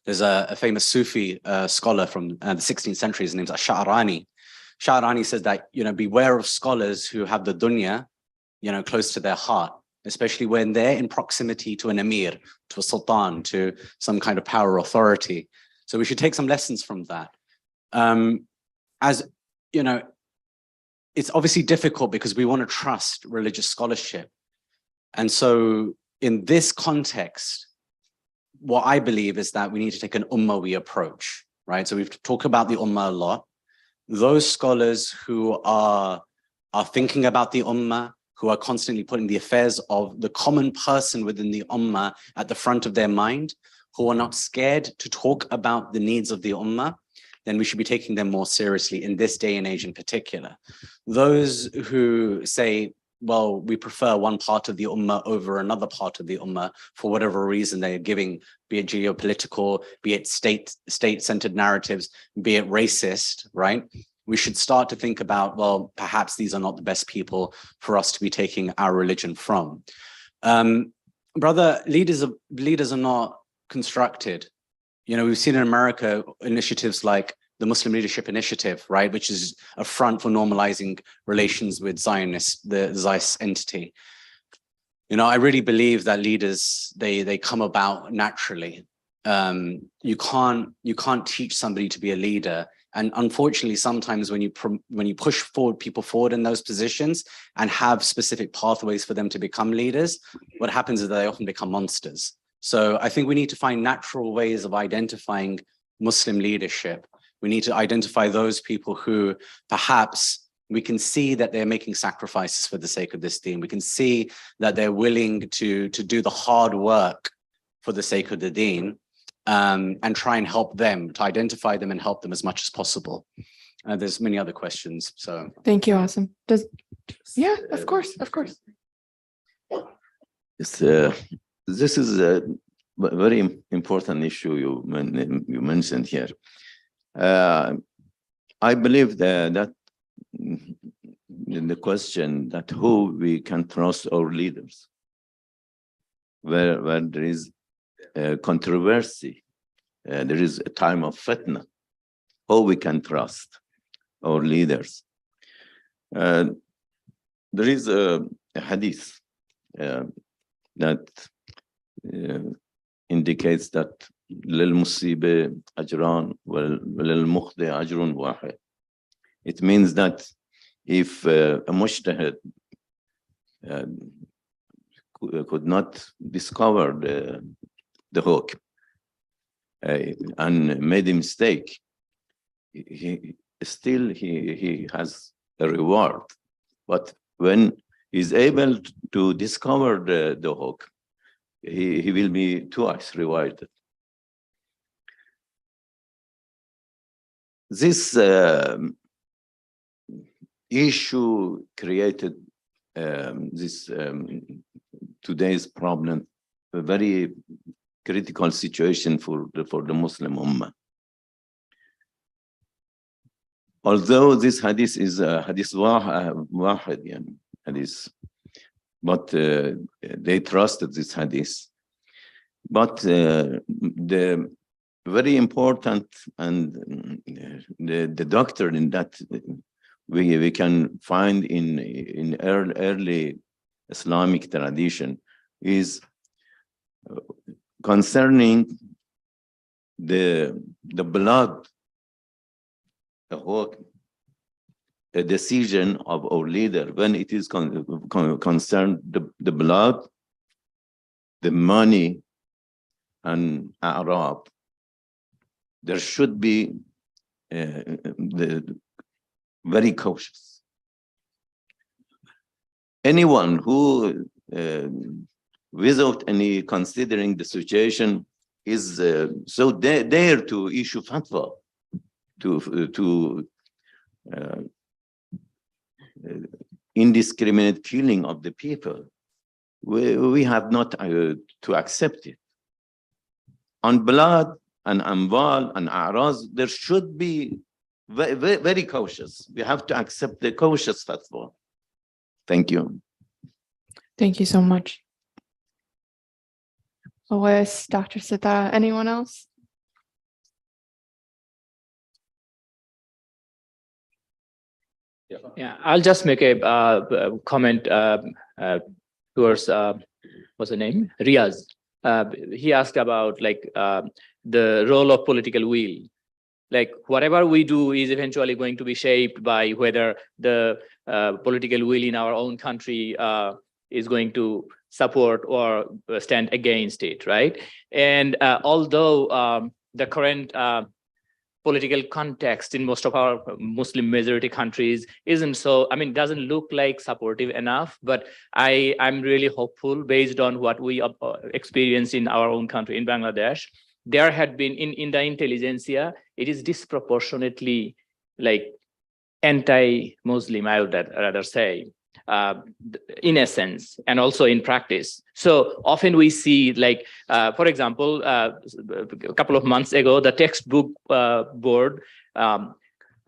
There's a famous Sufi scholar from the 16th century, his name's Sha'rani. Sha'rani says that, you know, beware of scholars who have the dunya, you know, close to their heart, especially when they're in proximity to an emir, to a sultan, to some kind of power or authority. So we should take some lessons from that. As you know, it's obviously difficult because we want to trust religious scholarship. And so in this context, what I believe is that we need to take an Ummah approach, right? So we've talked about the Ummah a lot. Those scholars who are thinking about the Ummah, who are constantly putting the affairs of the common person within the Ummah at the front of their mind, who are not scared to talk about the needs of the Ummah, then we should be taking them more seriously in this day and age in particular. Those who say, well, we prefer one part of the Ummah over another part of the Ummah for whatever reason they're giving, be it geopolitical, be it state-centered narratives, be it racist, right? we should start to think about, well, perhaps these are not the best people for us to be taking our religion from. Brother, leaders are not constructed. You know, we've seen in America initiatives like the Muslim Leadership Initiative, right, which is a front for normalizing relations with Zionists, the Zionist entity. You know, I really believe that leaders, they come about naturally. You can't teach somebody to be a leader. And unfortunately, sometimes when you push people forward in those positions and have specific pathways for them to become leaders, what happens is that they often become monsters. So I think we need to find natural ways of identifying Muslim leadership. We need to identify those people who perhaps we can see that they're making sacrifices for the sake of this deen. We can see that they're willing to do the hard work for the sake of the deen, and try and help them, to identify them and help them as much as possible. There's many other questions, so.
Thank you, Asim. Yeah, of course.
This is a very important issue you mentioned here. I believe that the question that who we can trust our leaders, where there is controversy, there is a time of fitna, how we can trust our leaders. There is a hadith that indicates that للمصيبة أجران وللمخطئ أجر واحد. It means that if a mujtahid could not discover the hook and made a mistake, he has a reward. But when he's able to discover the hook, he will be twice rewarded. This issue created today's problem, a very critical situation for the Muslim Ummah. Although this hadith is hadith wahid, hadith, but they trusted this hadith. But the very important and the doctrine in that we can find in early Islamic tradition is concerning the blood, a decision of our leader when it is concerned the blood, the money, and Arab. There should be very cautious. Anyone who, without any considering the situation, is so dare to issue fatwa, to indiscriminate killing of the people, we have not to accept it. On blood and amwal and a'raz, there should be very cautious. We have to accept the cautious fatwa. Thank you.
Thank you so much. Uweys, Dr. Setareh, anyone else?
Yeah, I'll just make a comment towards what's the name? Riaz. He asked about like the role of political will. Like whatever we do is eventually going to be shaped by whether the political will in our own country is going to support or stand against it, right? And although the current political context in most of our Muslim majority countries isn't so, I mean, doesn't look like supportive enough, but I'm really hopeful based on what we experience in our own country, in Bangladesh. There had been in the intelligentsia, it is disproportionately like anti-Muslim, I would rather say, in essence, and also in practice. So often we see like, for example, a couple of months ago, the textbook board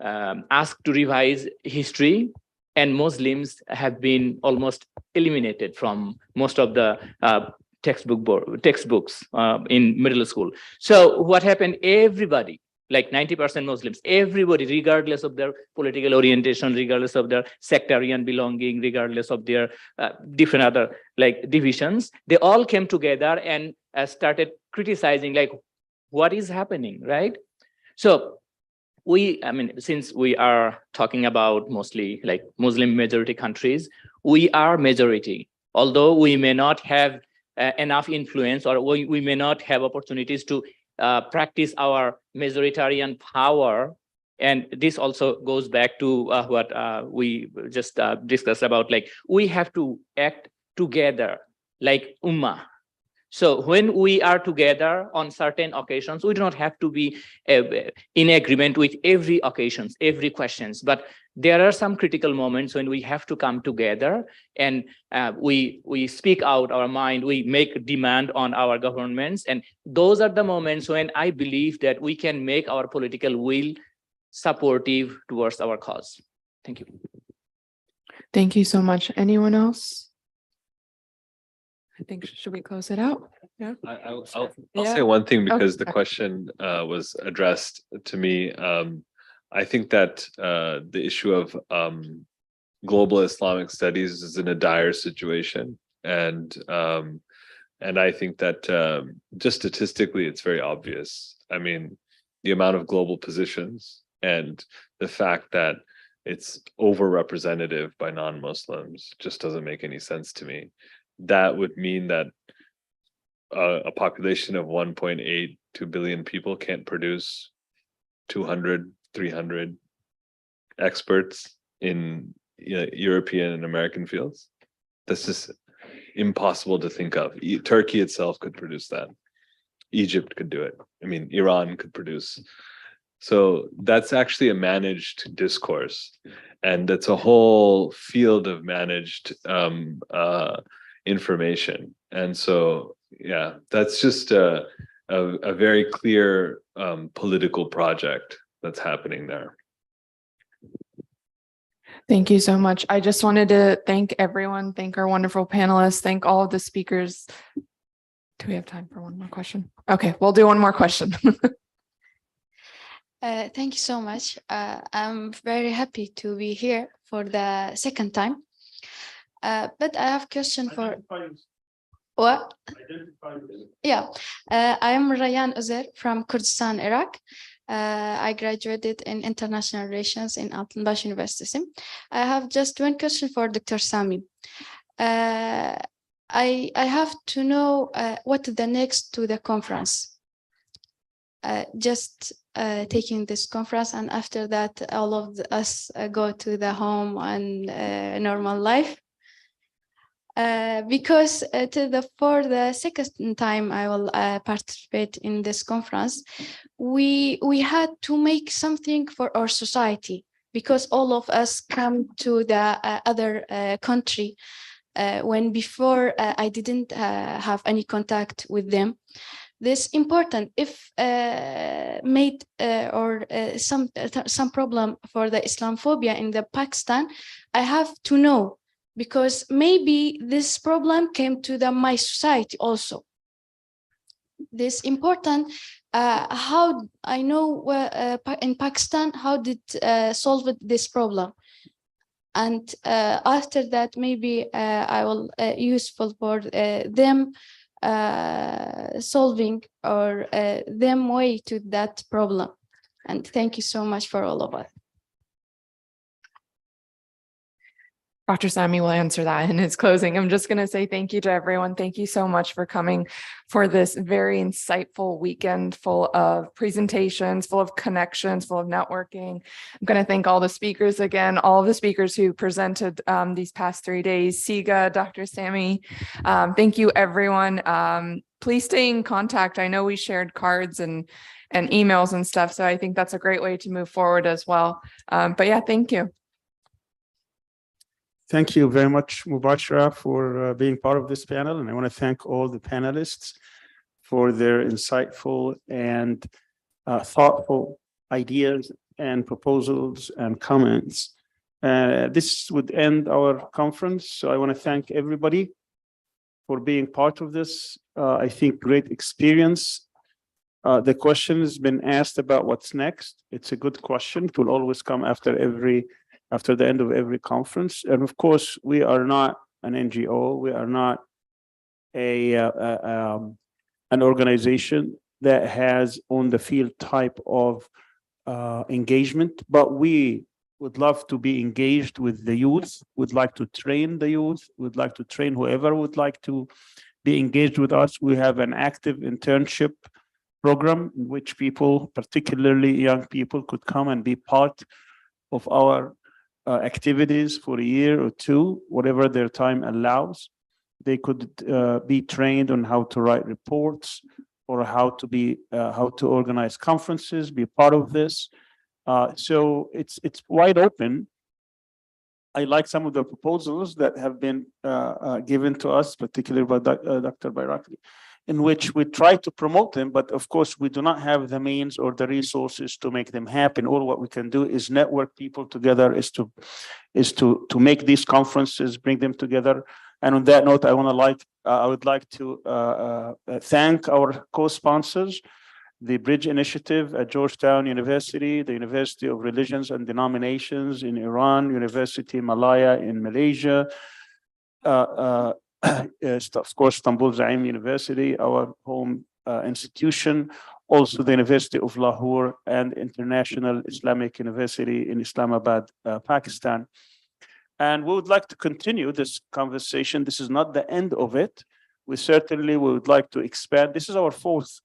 asked to revise history, and Muslims have been almost eliminated from most of the textbooks in middle school. So what happened? Everybody, like 90% Muslims, everybody, regardless of their political orientation, regardless of their sectarian belonging, regardless of their different other like divisions, they all came together and started criticizing like what is happening, right? So since we are talking about mostly like Muslim majority countries, we are majority, although we may not have enough influence, or we may not have opportunities to practice our majoritarian power. And this also goes back to what we just discussed about, like we have to act together like ummah. So when we are together on certain occasions, we do not have to be in agreement with every occasions, every questions, but there are some critical moments when we have to come together and we speak out our mind, we make demand on our governments. And those are the moments when I believe that we can make our political will supportive towards our cause. Thank you.
Thank you so much. Anyone else? I think, should we close it out? Yeah.
I'll say one thing, because the question was addressed to me. I think that the issue of global Islamic studies is in a dire situation, and I think that just statistically, it's very obvious. I mean, the amount of global positions and the fact that it's overrepresentative by non-Muslims just doesn't make any sense to me. That would mean that a population of 1.82 billion people can't produce 200, 300 experts in European and American fields. That's just impossible to think of. Turkey itself could produce that. Egypt could do it. I mean, Iran could produce. So that's actually a managed discourse. And that's a whole field of managed information. And so, yeah, that's just a very clear political project that's happening there.
Thank you so much. I just wanted to thank everyone, thank our wonderful panelists, thank all of the speakers. Do we have time for one more question? Okay, we'll do one more question.
Thank you so much. I'm very happy to be here for the second time. But I have a question for... What? Yeah, I am Rayan Uzer from Kurdistan, Iraq. I graduated in international relations in Altınbaş University. I have just one question for Dr. Sami. I have to know what is the next to the conference. Just taking this conference, and after that, all of us go to the home and normal life. Because for the second time I will participate in this conference, we had to make something for our society, because all of us come to the other country when before I didn't have any contact with them. This important if made or some problem for the Islamophobia in the Pakistan, I have to know, because maybe this problem came to my society also. This important, how I know in Pakistan, how did solve this problem? And after that, maybe I will useful for them solving or them way to that problem. And thank you so much for all of us.
Dr. Sami will answer that in his closing. I'm just going to say thank you to everyone. Thank you so much for coming for this very insightful weekend full of presentations, full of connections, full of networking. I'm going to thank all the speakers again, all of the speakers who presented these past 3 days, CIGA, Dr. Sami. Thank you, everyone. Please stay in contact. I know we shared cards and emails and stuff, so I think that's a great way to move forward as well. But yeah, thank you.
Thank you very much, Mubashra, for being part of this panel. And I want to thank all the panelists for their insightful and thoughtful ideas and proposals and comments. This would end our conference. So I want to thank everybody for being part of this. I think great experience. The question has been asked about what's next. It's a good question. It will always come after the end of every conference. And of course, we are not an NGO. We are not an organization that has on the field type of engagement, but we would love to be engaged with the youth, would like to train the youth, would like to train whoever would like to be engaged with us. We have an active internship program in which people, particularly young people, could come and be part of our activities for a year or two, whatever their time allows. They could be trained on how to write reports or how to organize conferences, be part of this. So it's wide open. I like some of the proposals that have been given to us, particularly by Dr. Bayraklı, in which we try to promote them, but of course we do not have the means or the resources to make them happen. All what we can do is network people together, is to make these conferences, bring them together. And on that note, I would like to thank our co-sponsors, the Bridge Initiative at Georgetown University, the University of Religions and Denominations in Iran, Universiti Malaya in Malaysia, of course, Istanbul Zaim University, our home institution, also the University of Lahore and International Islamic University in Islamabad, Pakistan. And we would like to continue this conversation. This is not the end of it. We would like to expand. This is our 4th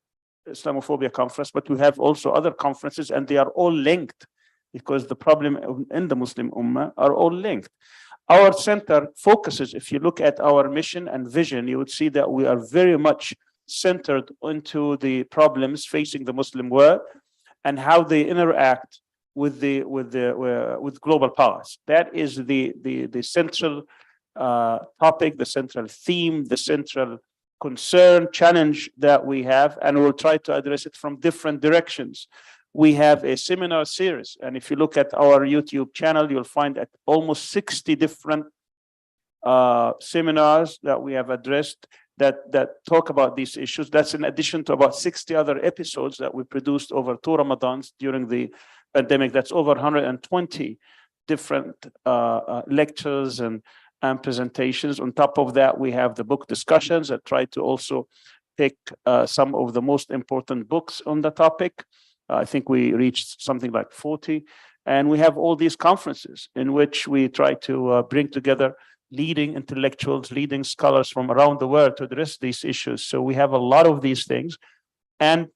Islamophobia conference, but we have also other conferences, and they are all linked because the problem in the Muslim Ummah are all linked. Our center focuses, if you look at our mission and vision, you would see that we are very much centered into the problems facing the Muslim world and how they interact with global powers. That is the central topic, the central theme, the central concern, challenge that we have, and we'll try to address it from different directions. We have a seminar series, and if you look at our YouTube channel, you'll find that almost 60 different seminars that we have addressed that talk about these issues. That's in addition to about 60 other episodes that we produced over 2 Ramadans during the pandemic. That's over 120 different lectures and presentations. On top of that, we have the book discussions that try to also pick some of the most important books on the topic. I think we reached something like 40. And we have all these conferences in which we try to bring together leading intellectuals, leading scholars from around the world to address these issues. So we have a lot of these things. And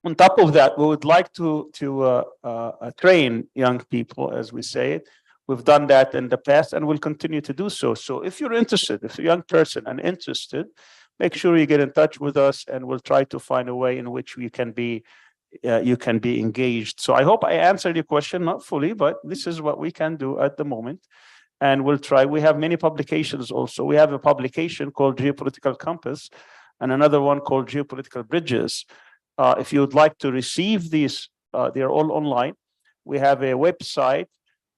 on top of that, we would like to train young people, as we say it. We've done that in the past and we'll continue to do so. So if you're interested, if you're a young person and interested, make sure you get in touch with us and we'll try to find a way in which you can be engaged. So I hope I answered your question, not fully, but this is what we can do at the moment. And we'll try. We have many publications also. We have a publication called Geopolitical Compass and another one called Geopolitical Bridges. If you would like to receive these, they're all online. We have a website.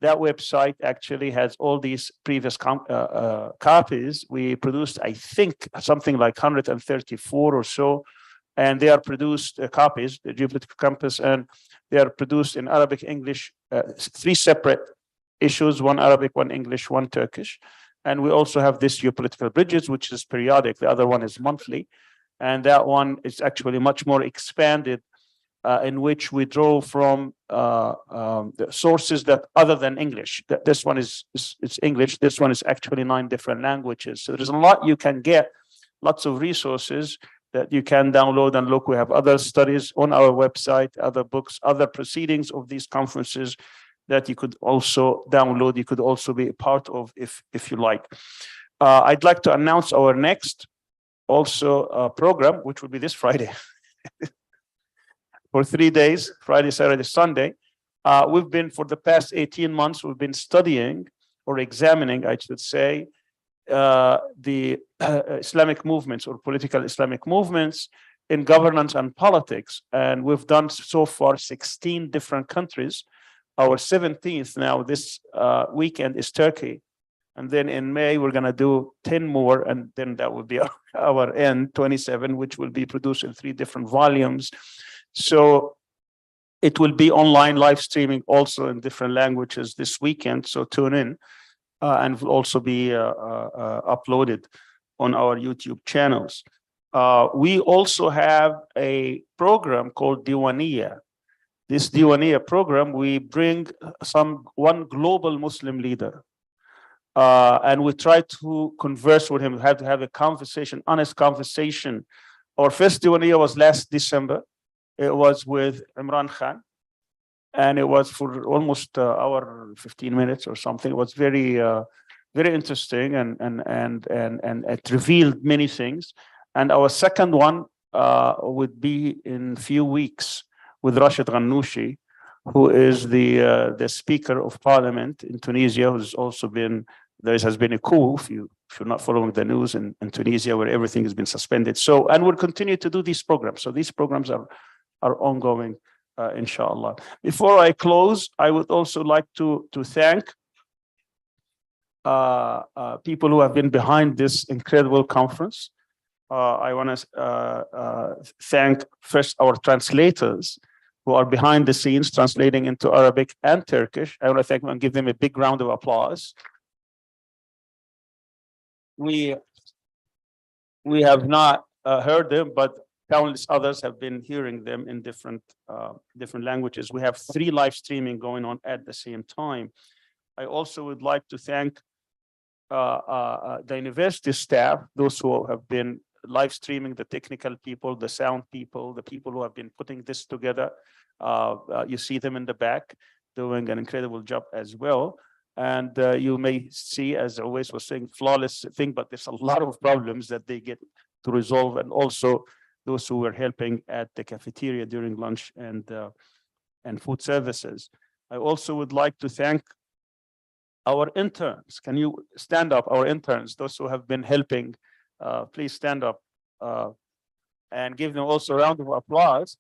That website actually has all these previous copies. We produced, I think, something like 134 or so, and they are produced copies, the Geopolitical Compass, and they are produced in Arabic, English, 3 separate issues, 1 Arabic, 1 English, 1 Turkish. And we also have this Geopolitical Bridges, which is periodic. The other one is monthly. And that one is actually much more expanded, in which we draw from the sources that other than English. This one is English. This one is actually 9 different languages. So there's a lot you can get, lots of resources that you can download and look. We have other studies on our website, other books, other proceedings of these conferences that you could also download. You could also be a part of if you like. I'd like to announce our next program, which will be this Friday. For 3 days, Friday, Saturday, Sunday. We've been, for the past 18 months, we've been studying or examining, I should say, the Islamic movements or political Islamic movements in governance and politics. And we've done so far 16 different countries. Our 17th now this weekend is Turkey. And then in May, we're going to do 10 more. And then that will be our end, 27, which will be produced in 3 different volumes. So it will be online live streaming also in different languages this weekend. So tune in, and will also be uploaded on our YouTube channels. We also have a program called Diwaniya. This Diwaniya program, we bring one global Muslim leader. And we try to converse with him, we have to have a conversation, honest conversation. Our first Diwaniya was last December. It was with Imran Khan. And it was for almost an hour, 15 minutes or something. It was very, very interesting, and it revealed many things. And our second one would be in a few weeks with Rashid Ghannouchi, who is the Speaker of Parliament in Tunisia, who's also been, has been a coup, if you're not following the news in Tunisia, where everything has been suspended. So, and we'll continue to do these programs. So these programs are ongoing, inshallah. Before I close, I would also like to thank people who have been behind this incredible conference. I want to thank first our translators who are behind the scenes translating into Arabic and Turkish. I want to thank them and give them a big round of applause. We have not heard them, but countless others have been hearing them in different languages. We have 3 live streaming going on at the same time. I also would like to thank the university staff, those who have been live streaming, the technical people, the sound people, the people who have been putting this together. You see them in the back doing an incredible job as well. And you may see, as always was saying, flawless thing, but there's a lot of problems that they get to resolve. And also those who were helping at the cafeteria during lunch and food services. I also would like to thank our interns. Can you stand up, our interns, those who have been helping, please stand up and give them also a round of applause.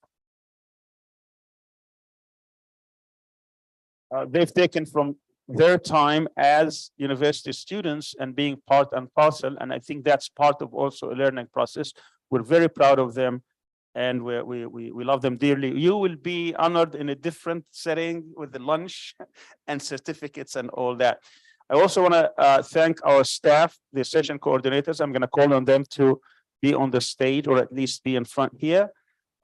They've taken from their time as university students and being part and parcel, and I think that's part of also a learning process. We're very proud of them, and we love them dearly. You will be honored in a different setting with the lunch and certificates and all that. I also want to thank our staff, the session coordinators. I'm going to call on them to be on the stage or at least be in front here.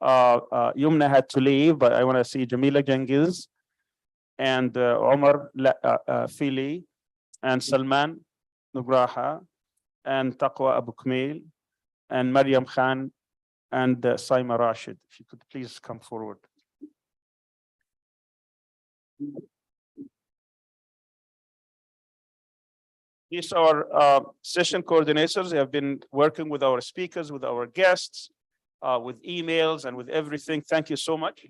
Yumna had to leave, but I want to see Jamila Gengiz and Omar Fili and Salman Nubraha and Taqwa Abu Kmail and Maryam Khan and Saima Rashid. If you could please come forward. These are session coordinators. They have been working with our speakers, with our guests, with emails and with everything. Thank you so much.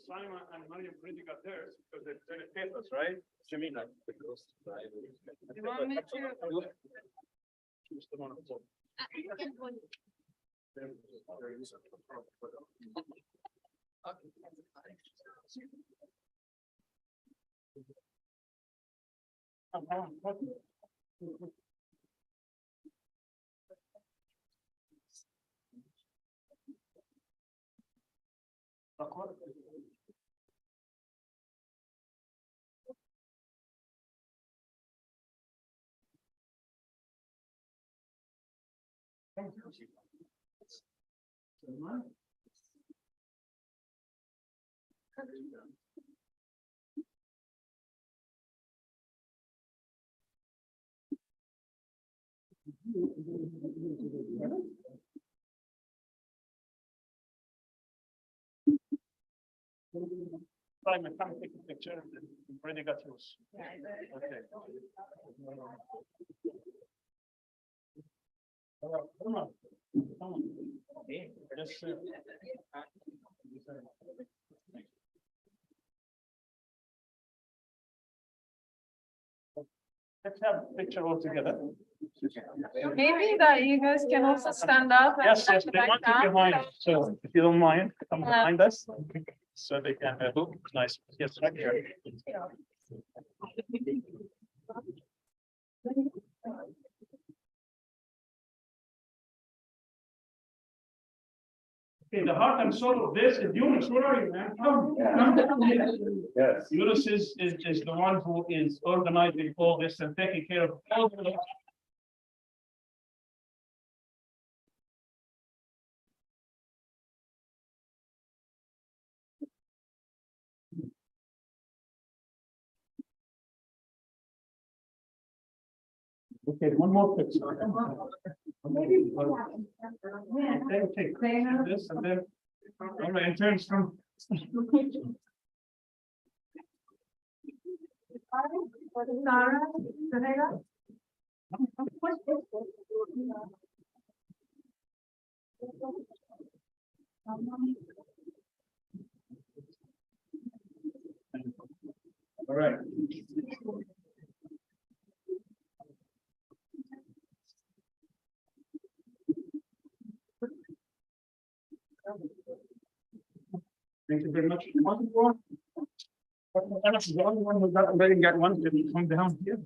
Simon and Maryam already got theirs because they're doing papers, right? Jamila. You want me to? Choose the one of them. Simon, come take a picture. You've already got yours. Okay. Let's have a picture all together.
Maybe that you guys can also stand up. And
Yes, yes,
the
they want you
background.
behind. So if you don't mind, come behind us. So they can look nice. Yes, right here. Okay, the heart and soul of this is Yunus. Where are you, man? Come. Yes. Yunus is the one who is organizing all this and taking care of all the. Okay, one more picture. Okay, take this and then. All right, in terms from. All right. Thank you very much. Anas is the only one who already got one. Did he come down here?